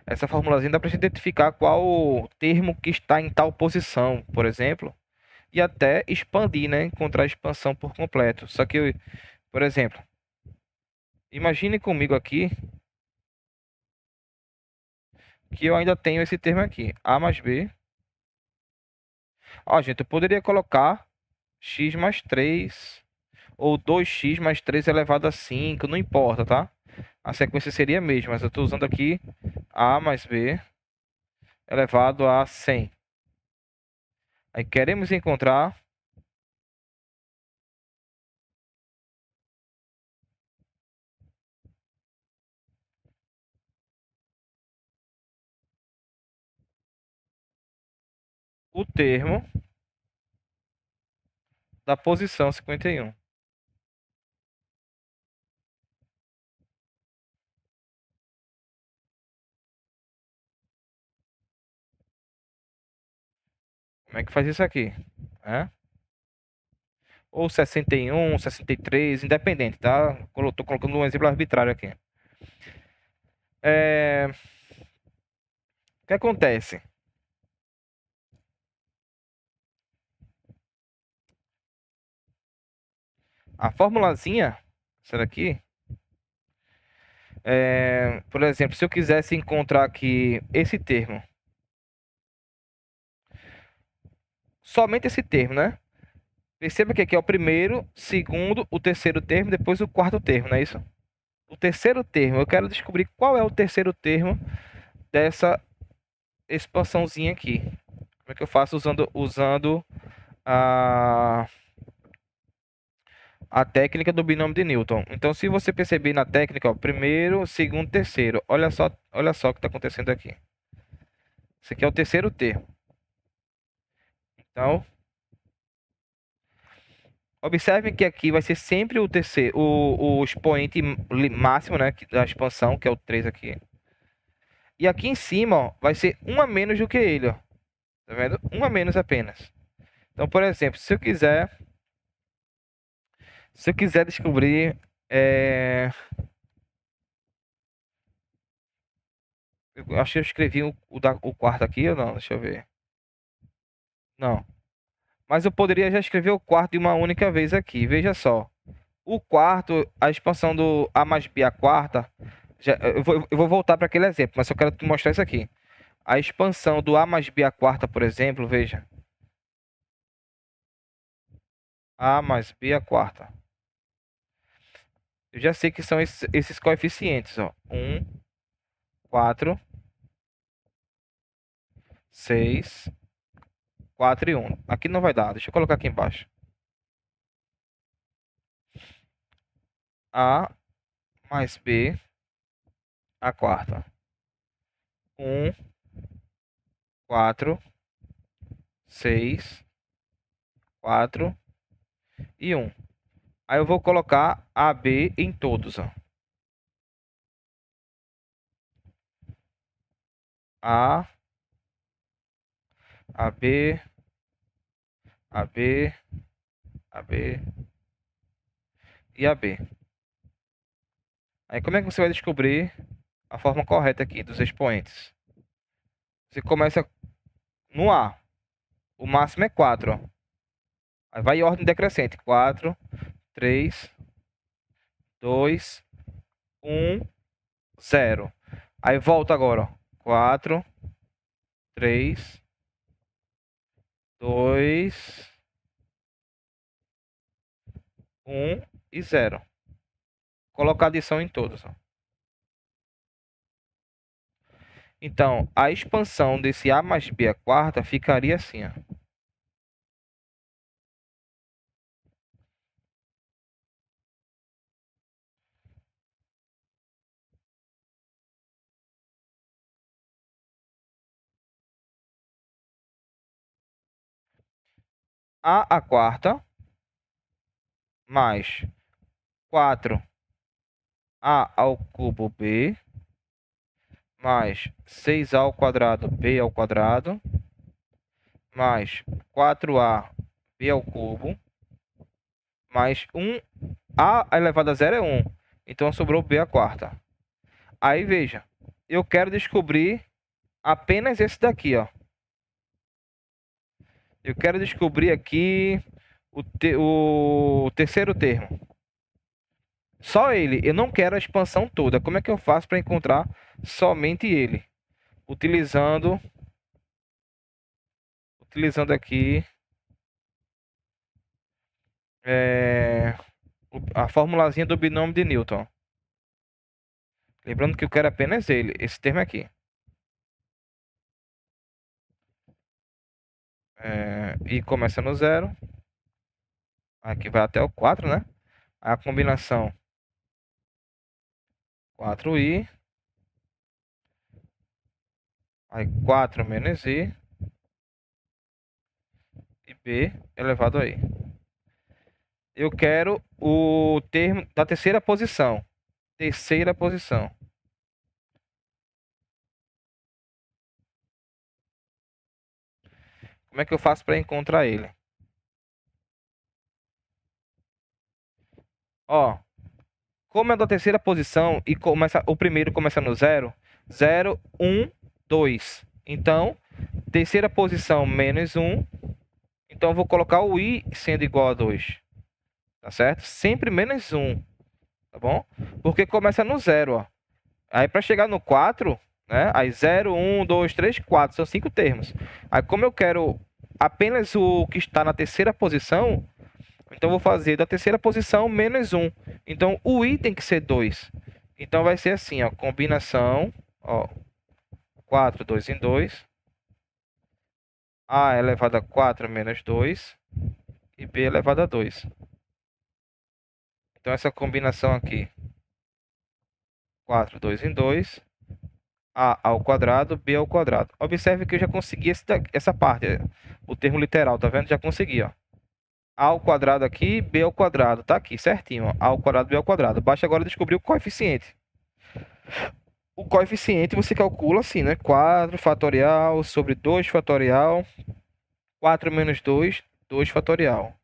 essa formulazinha dá para gente identificar qual o termo que está em tal posição, por exemplo, e até expandir, né? Encontrar a expansão por completo. Só que, por exemplo, imagine comigo aqui que eu ainda tenho esse termo aqui, A mais B. Ó, gente, eu poderia colocar x mais 3 ou 2x mais 3 elevado a 5, não importa, tá? A sequência seria a mesma, mas eu estou usando aqui A mais B elevado a 100. Aí queremos encontrar o termo da posição 51. Como é que faz isso aqui? É? Ou 61, 63, independente, tá? Estou colocando um exemplo arbitrário aqui. O que acontece? A formulazinha, essa daqui, por exemplo, se eu quisesse encontrar aqui esse termo, somente esse termo, né? Perceba que aqui é o primeiro, segundo, o terceiro termo, depois o quarto termo, não é isso? O terceiro termo, eu quero descobrir qual é o terceiro termo dessa expansãozinha aqui. Como é que eu faço usando a técnica do binômio de Newton. Então, se você perceber na técnica, ó, primeiro, segundo, terceiro, olha só o que está acontecendo aqui. Esse aqui é o terceiro termo. Então, observem que aqui vai ser sempre o terceiro, o expoente máximo, né, da expansão, que é o 3 aqui. E aqui em cima, ó, vai ser um a menos do que ele, ó. Tá vendo? Um a menos apenas. Então, por exemplo, se eu quiser descobrir eu acho que eu escrevi o quarto aqui ou não? Deixa eu ver. Não. Mas eu poderia já escrever o quarto de uma única vez aqui. Veja só. O quarto, a expansão do A mais B a quarta, Eu vou voltar para aquele exemplo, mas eu quero te mostrar isso aqui. A expansão do a mais b à quarta, por exemplo, veja. A mais b à quarta. Eu já sei que são esses coeficientes, ó. 1, 4, 6, 4 e 1. Aqui não vai dar, deixa eu colocar aqui embaixo. A mais b à quarta. 1, 4, 6, 4 e 1. Aí eu vou colocar AB em todos, ó. A, AB, AB, AB e AB. Aí como é que você vai descobrir a forma correta aqui dos expoentes? Você começa no A. O máximo é 4, ó. Aí vai em ordem decrescente. 4, 3, 2, 1, 0. Aí volta agora, ó. 4, 3, 2, 1 e 0. Colocar adição em todos, ó. Então, a expansão desse a mais b à quarta ficaria assim, ó. A à quarta mais 4a ao cubo b mais 6a ao quadrado b ao quadrado mais 4a b ao cubo mais 1a elevado a zero é 1. Então sobrou b à quarta. Aí veja, eu quero descobrir apenas esse daqui, ó. Eu quero descobrir aqui o terceiro termo. Só ele. Eu não quero a expansão toda. Como é que eu faço para encontrar somente ele? Utilizando aqui a formulazinha do binômio de Newton. Lembrando que eu quero apenas ele, esse termo aqui. I começa no 0. Aqui vai até o 4, né? A combinação 4i. Aí 4 menos i. E b elevado a i. Eu quero o termo da terceira posição. Terceira posição. Como é que eu faço para encontrar ele? Ó, como é da terceira posição e o primeiro começa no 0, 0, 1, 2. Então, terceira posição menos 1. Então, eu vou colocar o i sendo igual a 2. Tá certo? Sempre menos 1. Tá bom? Porque começa no 0, ó. Aí, para chegar no 4, né? Aí, 0, 1, 2, 3, 4. São 5 termos. Aí, como eu quero apenas o que está na terceira posição, então, vou fazer da terceira posição menos 1. Então, o i tem que ser 2. Então, vai ser assim, ó, combinação, ó, 4, 2 em 2. A elevado a 4 menos 2. E b elevado a 2. Então, essa combinação aqui, 4, 2 em 2. A ao quadrado, b ao quadrado. Observe que eu já consegui essa parte, o termo literal, tá vendo? Já consegui, ó. A ao quadrado aqui, b ao quadrado. Tá aqui, certinho, ó. A ao quadrado, b ao quadrado. Basta agora descobrir o coeficiente. O coeficiente você calcula assim, né? 4 fatorial sobre 2 fatorial. 4 menos 2, 2 fatorial.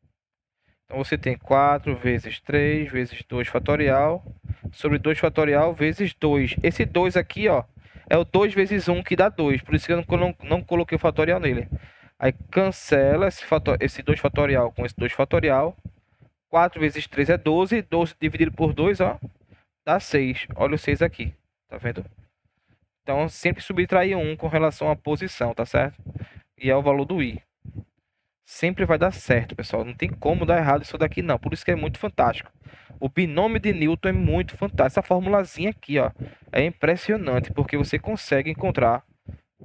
Então, você tem 4 vezes 3 vezes 2 fatorial sobre 2 fatorial vezes 2. Esse 2 aqui, ó, é o 2 vezes 1 que dá 2. Por isso que eu não coloquei o fatorial nele. Aí, cancela esse 2 fatorial com esse 2 fatorial. 4 vezes 3 é 12. 12 dividido por 2, ó, dá 6. Olha o 6 aqui. Tá vendo? Então, sempre subtrair 1 com relação à posição, tá certo? E é o valor do i. Sempre vai dar certo, pessoal. Não tem como dar errado isso daqui, não. Por isso que é muito fantástico. O binômio de Newton é muito fantástico. Essa formulazinha aqui, ó, é impressionante, porque você consegue encontrar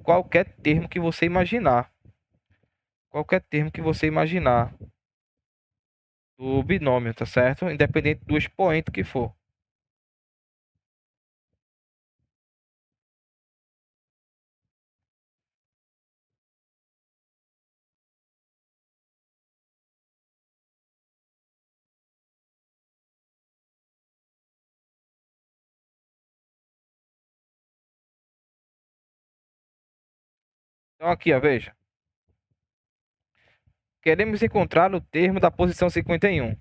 qualquer termo que você imaginar. Qualquer termo que você imaginar do binômio, tá certo? Independente do expoente que for. Então aqui, ó, veja. Queremos encontrar o termo da posição 51.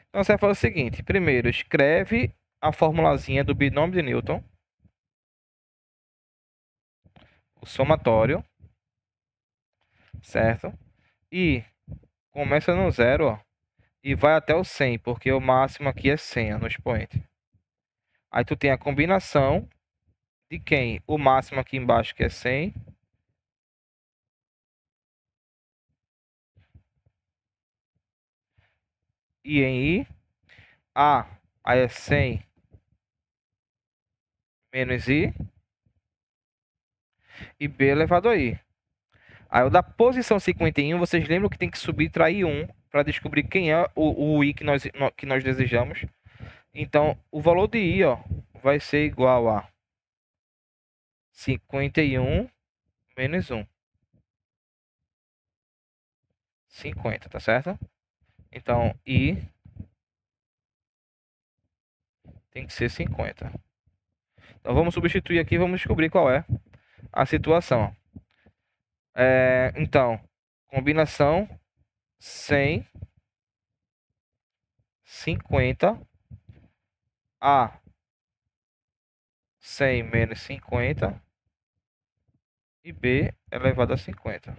Então você vai fazer o seguinte. Primeiro, escreve a formulazinha do binômio de Newton. O somatório. Certo? E começa no zero, ó. E vai até o 100, porque o máximo aqui é 100, ó, no expoente. Aí tu tem a combinação de quem? O máximo aqui embaixo que é 100. I em I. A, aí é 100 menos I. E B elevado a I. Aí o da posição 51, vocês lembram que tem que subtrair 1 para descobrir quem é o I que nós desejamos. Então, o valor de I, ó, vai ser igual a 51 menos 1. 50, tá certo? Então, I tem que ser 50. Então, vamos substituir aqui e vamos descobrir qual é a situação. Então, combinação 100, 50, A 100 menos 50 e B elevado a 50.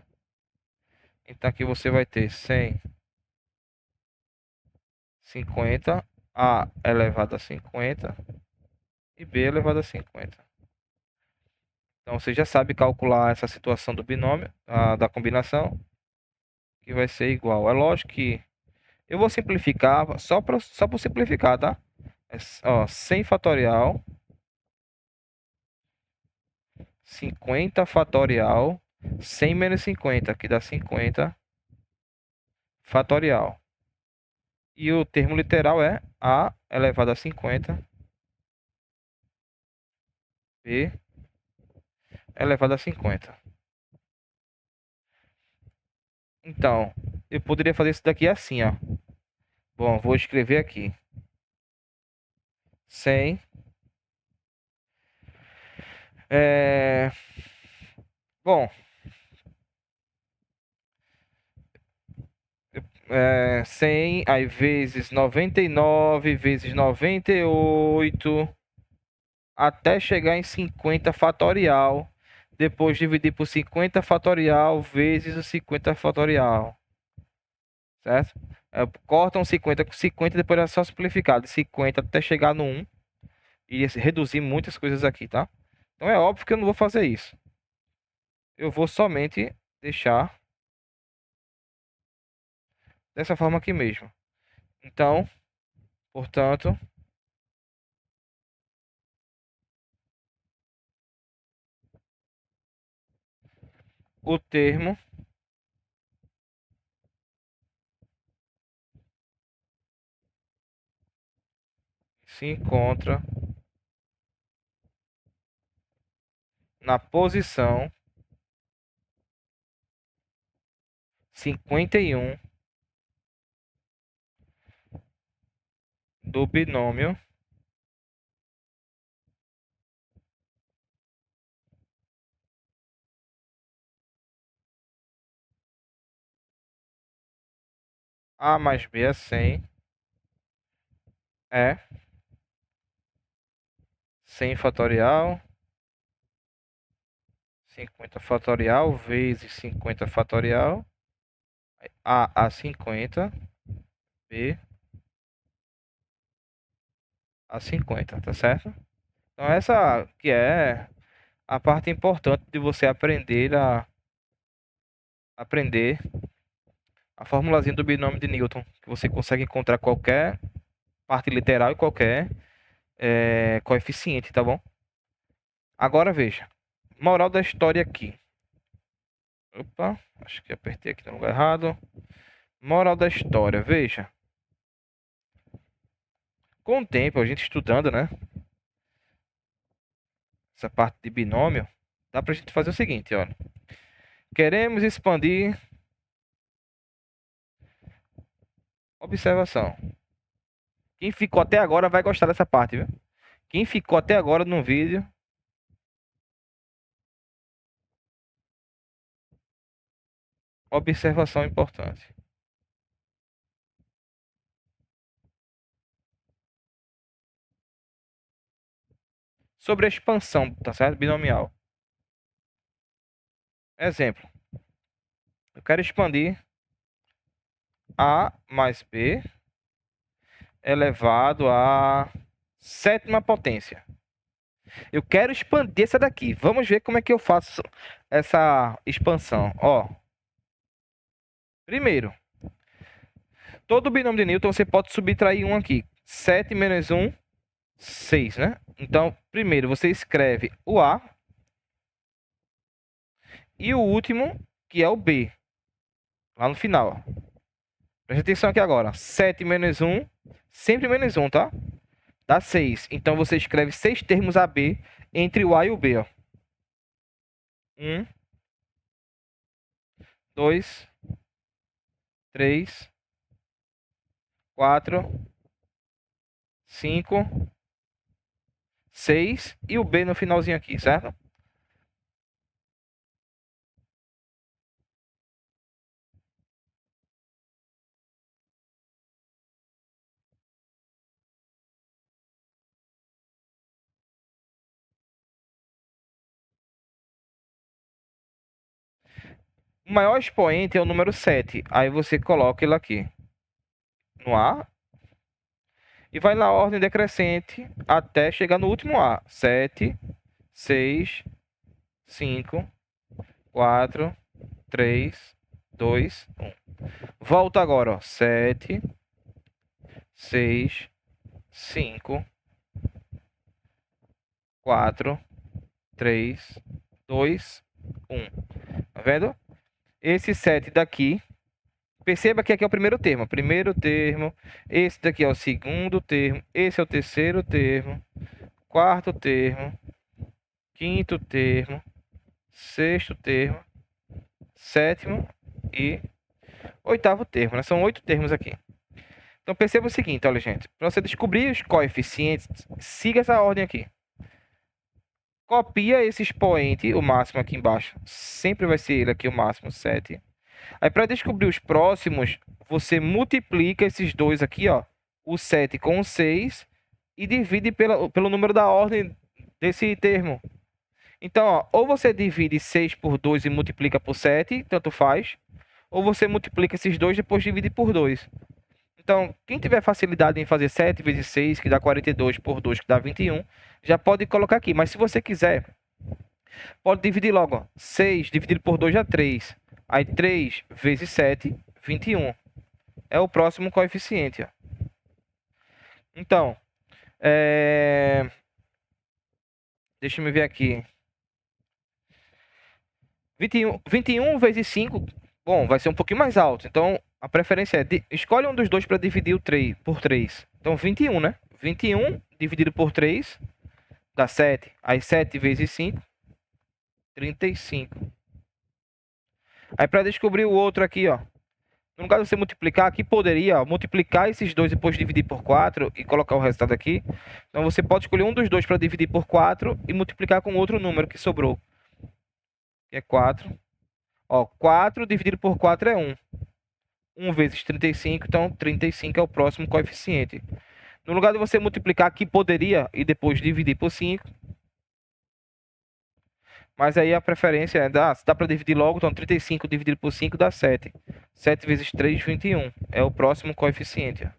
Então, aqui você vai ter 100, 50, A elevado a 50 e B elevado a 50. Então, você já sabe calcular essa situação do binômio, da combinação, que vai ser igual. É lógico que eu vou simplificar, só para simplificar, tá? Ó, 100 fatorial, 50 fatorial, 100 menos 50, que dá 50 fatorial. E o termo literal é A elevado a 50, B elevado a 50. Então, eu poderia fazer isso daqui assim, ó. Bom, vou escrever aqui. 100. Bom, 100, aí vezes 99, vezes 98, até chegar em 50 fatorial. Depois dividir por 50 fatorial vezes o 50 fatorial. Certo? Cortam 50 com 50 e depois é só simplificar. De 50 até chegar no 1. E reduzir muitas coisas aqui, tá? Então é óbvio que eu não vou fazer isso. Eu vou somente deixar dessa forma aqui mesmo. Então, portanto, o termo se encontra na posição 51 do binômio A mais B é 100, é 100 fatorial, 50 fatorial vezes 50 fatorial, A 50, B a 50, tá certo? Então essa que é a parte importante de você aprender a formulazinha do binômio de Newton, que você consegue encontrar qualquer parte literal e qualquer coeficiente, tá bom? Agora veja, moral da história aqui. Opa, acho que apertei aqui no lugar errado. Moral da história, veja. Com o tempo, a gente estudando, né? Essa parte de binômio, dá pra gente fazer o seguinte, olha. Queremos expandir. Observação. Quem ficou até agora vai gostar dessa parte, viu? Quem ficou até agora no vídeo. Observação importante. Sobre a expansão, tá certo? Binomial. Exemplo. Eu quero expandir A mais B elevado à sétima potência. Eu quero expandir essa daqui. Vamos ver como é que eu faço essa expansão. Ó. Primeiro, todo binômio de Newton você pode subtrair um aqui. 7 menos 1, 6, né? Então, primeiro você escreve o A e o último, que é o B, lá no final. Presta atenção aqui agora. 7 menos 1, sempre menos 1, tá? Dá 6. Então, você escreve 6 termos AB entre o A e o B, ó. 1, 2, 3, 4, 5, 6 e o B no finalzinho aqui, certo? O maior expoente é o número 7. Aí você coloca ele aqui no A e vai na ordem decrescente até chegar no último A. 7, 6, 5, 4, 3, 2, 1. Volta agora, ó. 7, 6, 5, 4, 3, 2, 1. Tá vendo? Esse 7 daqui, perceba que aqui é o primeiro termo. Primeiro termo, esse daqui é o segundo termo, esse é o terceiro termo, quarto termo, quinto termo, sexto termo, sétimo e oitavo termo, né? São 8 termos aqui. Então perceba o seguinte, olha, gente. Para você descobrir os coeficientes, siga essa ordem aqui. Copia esse expoente, o máximo aqui embaixo. Sempre vai ser ele aqui, o máximo, 7. Aí para descobrir os próximos, você multiplica esses dois aqui, ó. O 7 com o 6 e divide pelo número da ordem desse termo. Então, ó, ou você divide 6 por 2 e multiplica por 7, tanto faz. Ou você multiplica esses dois e depois divide por 2. Então, quem tiver facilidade em fazer 7 vezes 6, que dá 42, por 2, que dá 21, já pode colocar aqui. Mas se você quiser, pode dividir logo. Ó. 6 dividido por 2 dá 3. Aí 3 vezes 7, 21. É o próximo coeficiente. Ó. Então, deixa eu ver aqui. 21 vezes 5, bom, vai ser um pouquinho mais alto. Então, a preferência é, escolhe um dos dois para dividir o 3 por 3. Então, 21, né? 21 dividido por 3 dá 7. Aí, 7 vezes 5, 35. Aí, para descobrir o outro aqui, ó. No lugar de você multiplicar, aqui poderia multiplicar esses dois e depois dividir por 4 e colocar o resultado aqui. Então, você pode escolher um dos dois para dividir por 4 e multiplicar com outro número que sobrou. Que é 4. Ó, 4 dividido por 4 é 1. 1 vezes 35, então 35 é o próximo coeficiente. No lugar de você multiplicar aqui, poderia e depois dividir por 5. Mas aí a preferência é, dá para dividir logo, então 35 dividido por 5 dá 7. 7 vezes 3, 21. É o próximo coeficiente.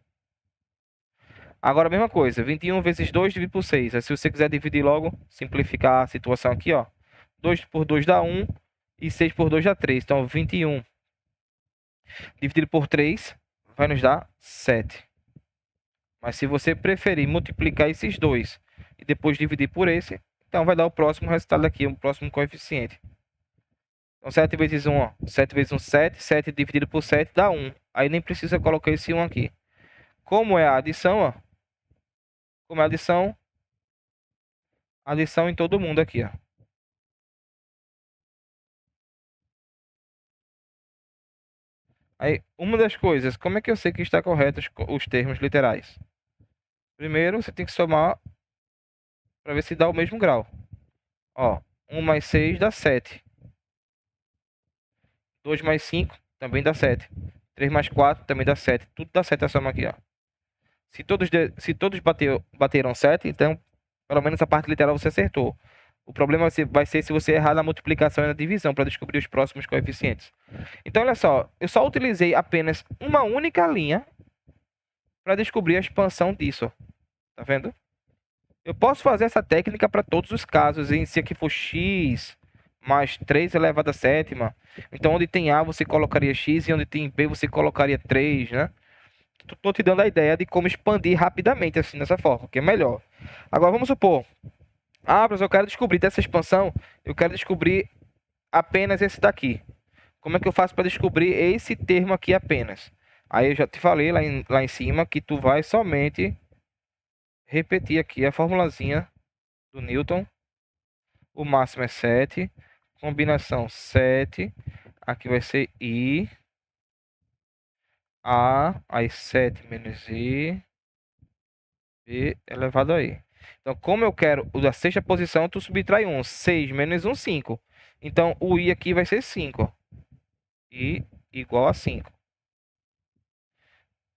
Agora a mesma coisa, 21 vezes 2 dividido por 6. Aí, se você quiser dividir logo, simplificar a situação aqui, ó. 2 por 2 dá 1 e 6 por 2 dá 3. Então 21 dividido por 3 vai nos dar 7. Mas se você preferir multiplicar esses dois e depois dividir por esse, então vai dar o próximo resultado aqui, o próximo coeficiente. Então 7 vezes 1, ó. 7 vezes 1, 7. 7 dividido por 7 dá 1. Aí nem precisa colocar esse 1 aqui. Como é a adição, ó. Como é a adição em todo mundo aqui, ó. Aí, uma das coisas, como é que eu sei que está correto os termos literais? Primeiro, você tem que somar para ver se dá o mesmo grau. Ó, 1 mais 6 dá 7. 2 mais 5 também dá 7. 3 mais 4 também dá 7. Tudo dá 7 a soma aqui, ó. Se todos bateram 7, então pelo menos a parte literal você acertou. O problema vai ser se você errar na multiplicação e na divisão para descobrir os próximos coeficientes. Então, olha só, eu só utilizei apenas uma única linha para descobrir a expansão disso. Tá vendo? Eu posso fazer essa técnica para todos os casos. Se aqui for x mais 3 elevado a sétima. Então, onde tem A, você colocaria x. E onde tem B, você colocaria 3, né? Estou te dando a ideia de como expandir rapidamente, assim, dessa forma, que é melhor. Agora, vamos supor. Ah, mas eu quero descobrir dessa expansão. Eu quero descobrir apenas esse daqui. Como é que eu faço para descobrir esse termo aqui apenas? Aí eu já te falei lá em cima que tu vai somente repetir aqui a formulazinha do Newton. O máximo é 7. Combinação 7. Aqui vai ser I. A. Aí 7 menos I. B elevado a I. Então, como eu quero o da sexta posição, tu subtrai 1. 6 menos 1, 5. Então, o I aqui vai ser 5. I igual a 5.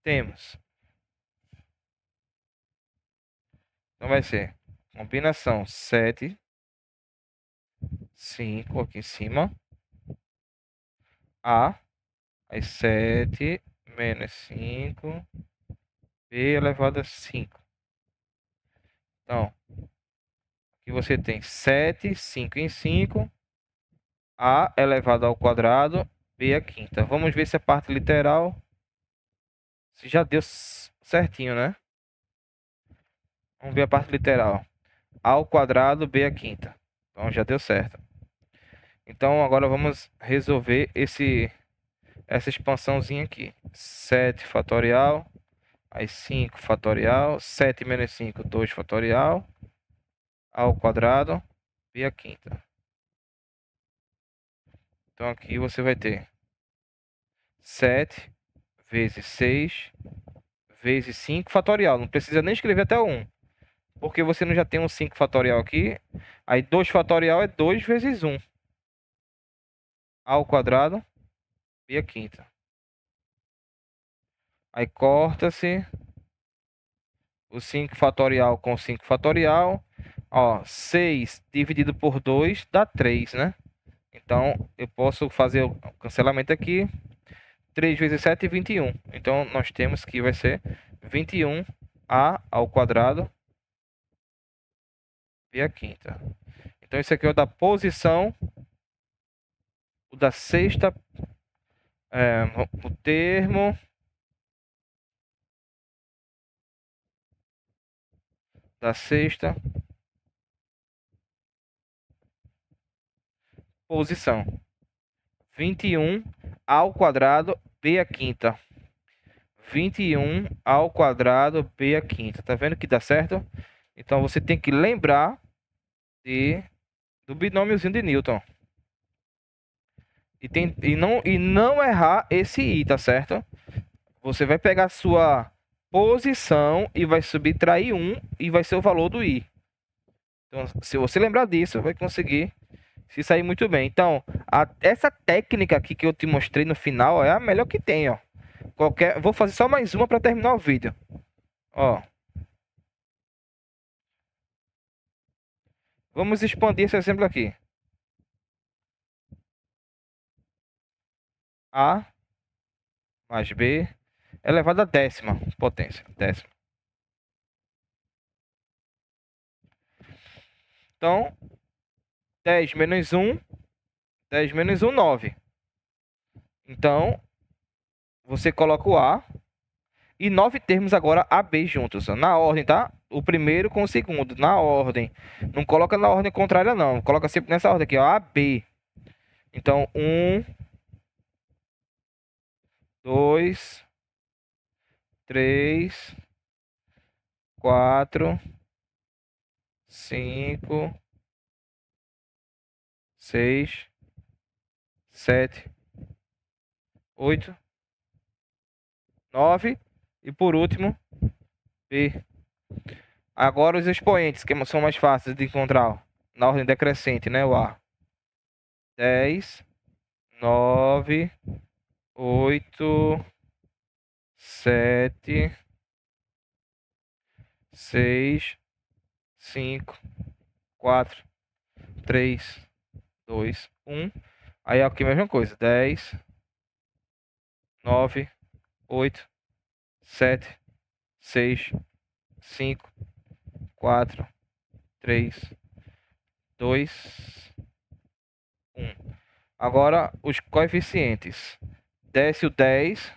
Temos. Então, vai ser combinação 7. 5 aqui em cima. A. Aí 7 menos 5. B elevado a 5. Então, aqui você tem 7, 5 em 5. A elevado ao quadrado, B a quinta. Vamos ver se a parte literal se já deu certinho, né? Vamos ver a parte literal. A ao quadrado, B a quinta. Então já deu certo. Então agora vamos resolver essa expansãozinha aqui. 7 fatorial, aí 5 fatorial, 7 menos 5, 2 fatorial, ao quadrado, B a quinta. Então aqui você vai ter 7 vezes 6 vezes 5 fatorial. Não precisa nem escrever até o 1. Porque você não já tem um 5 fatorial aqui. Aí 2 fatorial é 2 vezes 1. Ao quadrado, B a quinta. Aí corta-se o 5 fatorial com 5 fatorial. Ó, 6 dividido por 2 dá 3, né? Então, eu posso fazer o cancelamento aqui. 3 vezes 7 é 21. Então, nós temos que vai ser 21a ao quadrado, B a quinta. Então, isso aqui é o da posição, o da sexta, o termo da sexta posição. 21 ao quadrado, B a quinta. 21 ao quadrado, B a quinta. Tá vendo que dá certo? Então, você tem que lembrar do binômiozinho de Newton. E não errar esse I, tá certo? Você vai pegar a sua posição e vai subtrair 1 e vai ser o valor do I. Então, se você lembrar disso, vai conseguir se sair muito bem. Então, essa técnica aqui que eu te mostrei no final é a melhor que tem, ó. Vou fazer só mais uma para terminar o vídeo. Ó. Vamos expandir esse exemplo aqui. A mais B elevado à décima potência. Décima. Então, 10 menos 1, 10 menos 1, 9. Então, você coloca o A e 9 termos agora AB juntos. Na ordem, tá? O primeiro com o segundo, na ordem. Não coloca na ordem contrária, não. Coloca sempre nessa ordem aqui, ó, AB. Então, 1, 2, 3, 4, 5, 6, 7, 8, 9 e por último B. Agora os expoentes, que são mais fáceis de encontrar, ó, na ordem decrescente, né? O A. 10, 9, 8, 7, 6, 5, 4, 3, 2, 1. Aí aqui a mesma coisa. 10, 9, 8, 7, 6, 5, 4, 3, 2, 1. Agora os coeficientes. Desce o 10.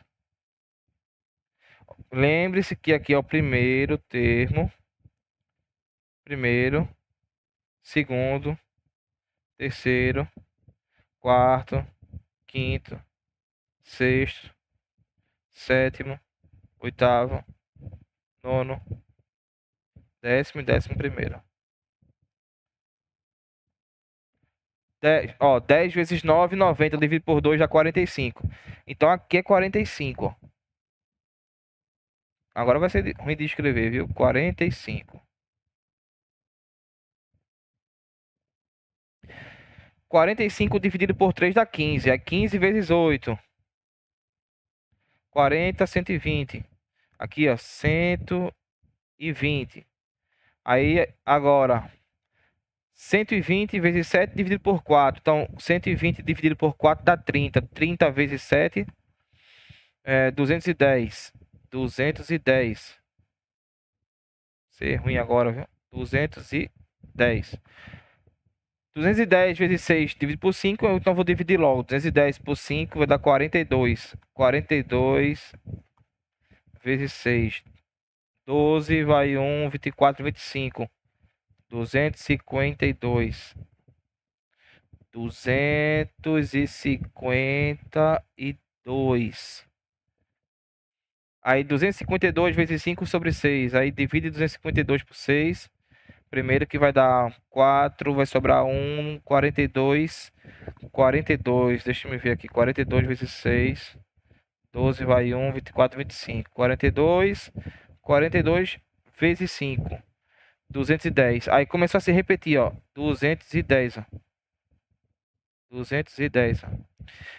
Lembre-se que aqui é o primeiro termo. Primeiro, segundo, terceiro, quarto, quinto, sexto, sétimo, oitavo, nono, décimo e 11º. 10 vezes 9, 90 dividido por 2 dá 45. Então aqui é 45. Ó. Agora vai ser ruim de escrever, viu? 45. 45 dividido por 3 dá 15. É 15 vezes 8. 40, 120. Aqui, ó, 120. Aí, agora, 120 vezes 7 dividido por 4. Então, 120 dividido por 4 dá 30. 30 vezes 7 é 210. 210. Ser ruim agora, viu? 210. 210 vezes 6 dividido por 5, então vou dividir logo. 210 por 5 vai dar 42. 42 vezes 6. 12 vai 1, 24, 25. 252. 252. Aí 252 vezes 5 sobre 6. Aí divide 252 por 6. Primeiro que vai dar 4, vai sobrar 1, 42. 42, deixa eu ver aqui. 42 vezes 6. 12 vai 1, 24, 25. 42. 42 vezes 5. 210. Aí começou a se repetir, ó. 210, ó. 210, ó.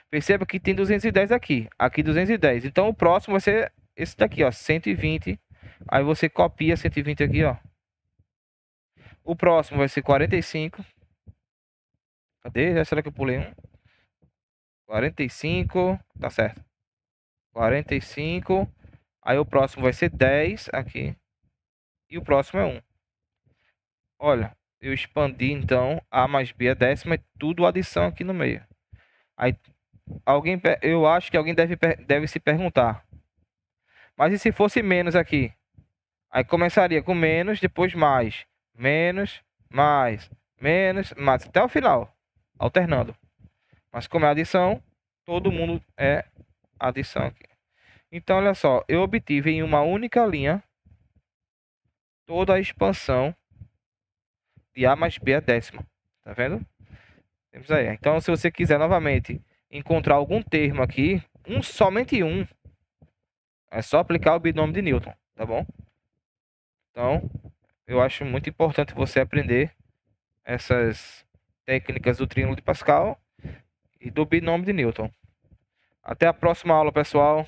Perceba que tem 210 aqui. Aqui 210. Então o próximo vai ser esse daqui, ó. 120. Aí você copia 120 aqui, ó. O próximo vai ser 45. Cadê? Será que eu pulei um? 45. Tá certo. 45. Aí o próximo vai ser 10 aqui. E o próximo é 1. Olha, eu expandi então A mais B a décima, é tudo adição aqui no meio. Aí eu acho que alguém deve se perguntar. Mas e se fosse menos aqui? Aí começaria com menos, depois mais. Menos, mais, menos, mais, até o final. Alternando. Mas como é adição, todo mundo é adição aqui. Então, olha só. Eu obtive em uma única linha toda a expansão de A mais B a décima. Tá vendo? Temos aí. Então, se você quiser novamente encontrar algum termo aqui, somente um, é só aplicar o binômio de Newton, tá bom? Então, eu acho muito importante você aprender essas técnicas do triângulo de Pascal e do binômio de Newton. Até a próxima aula, pessoal.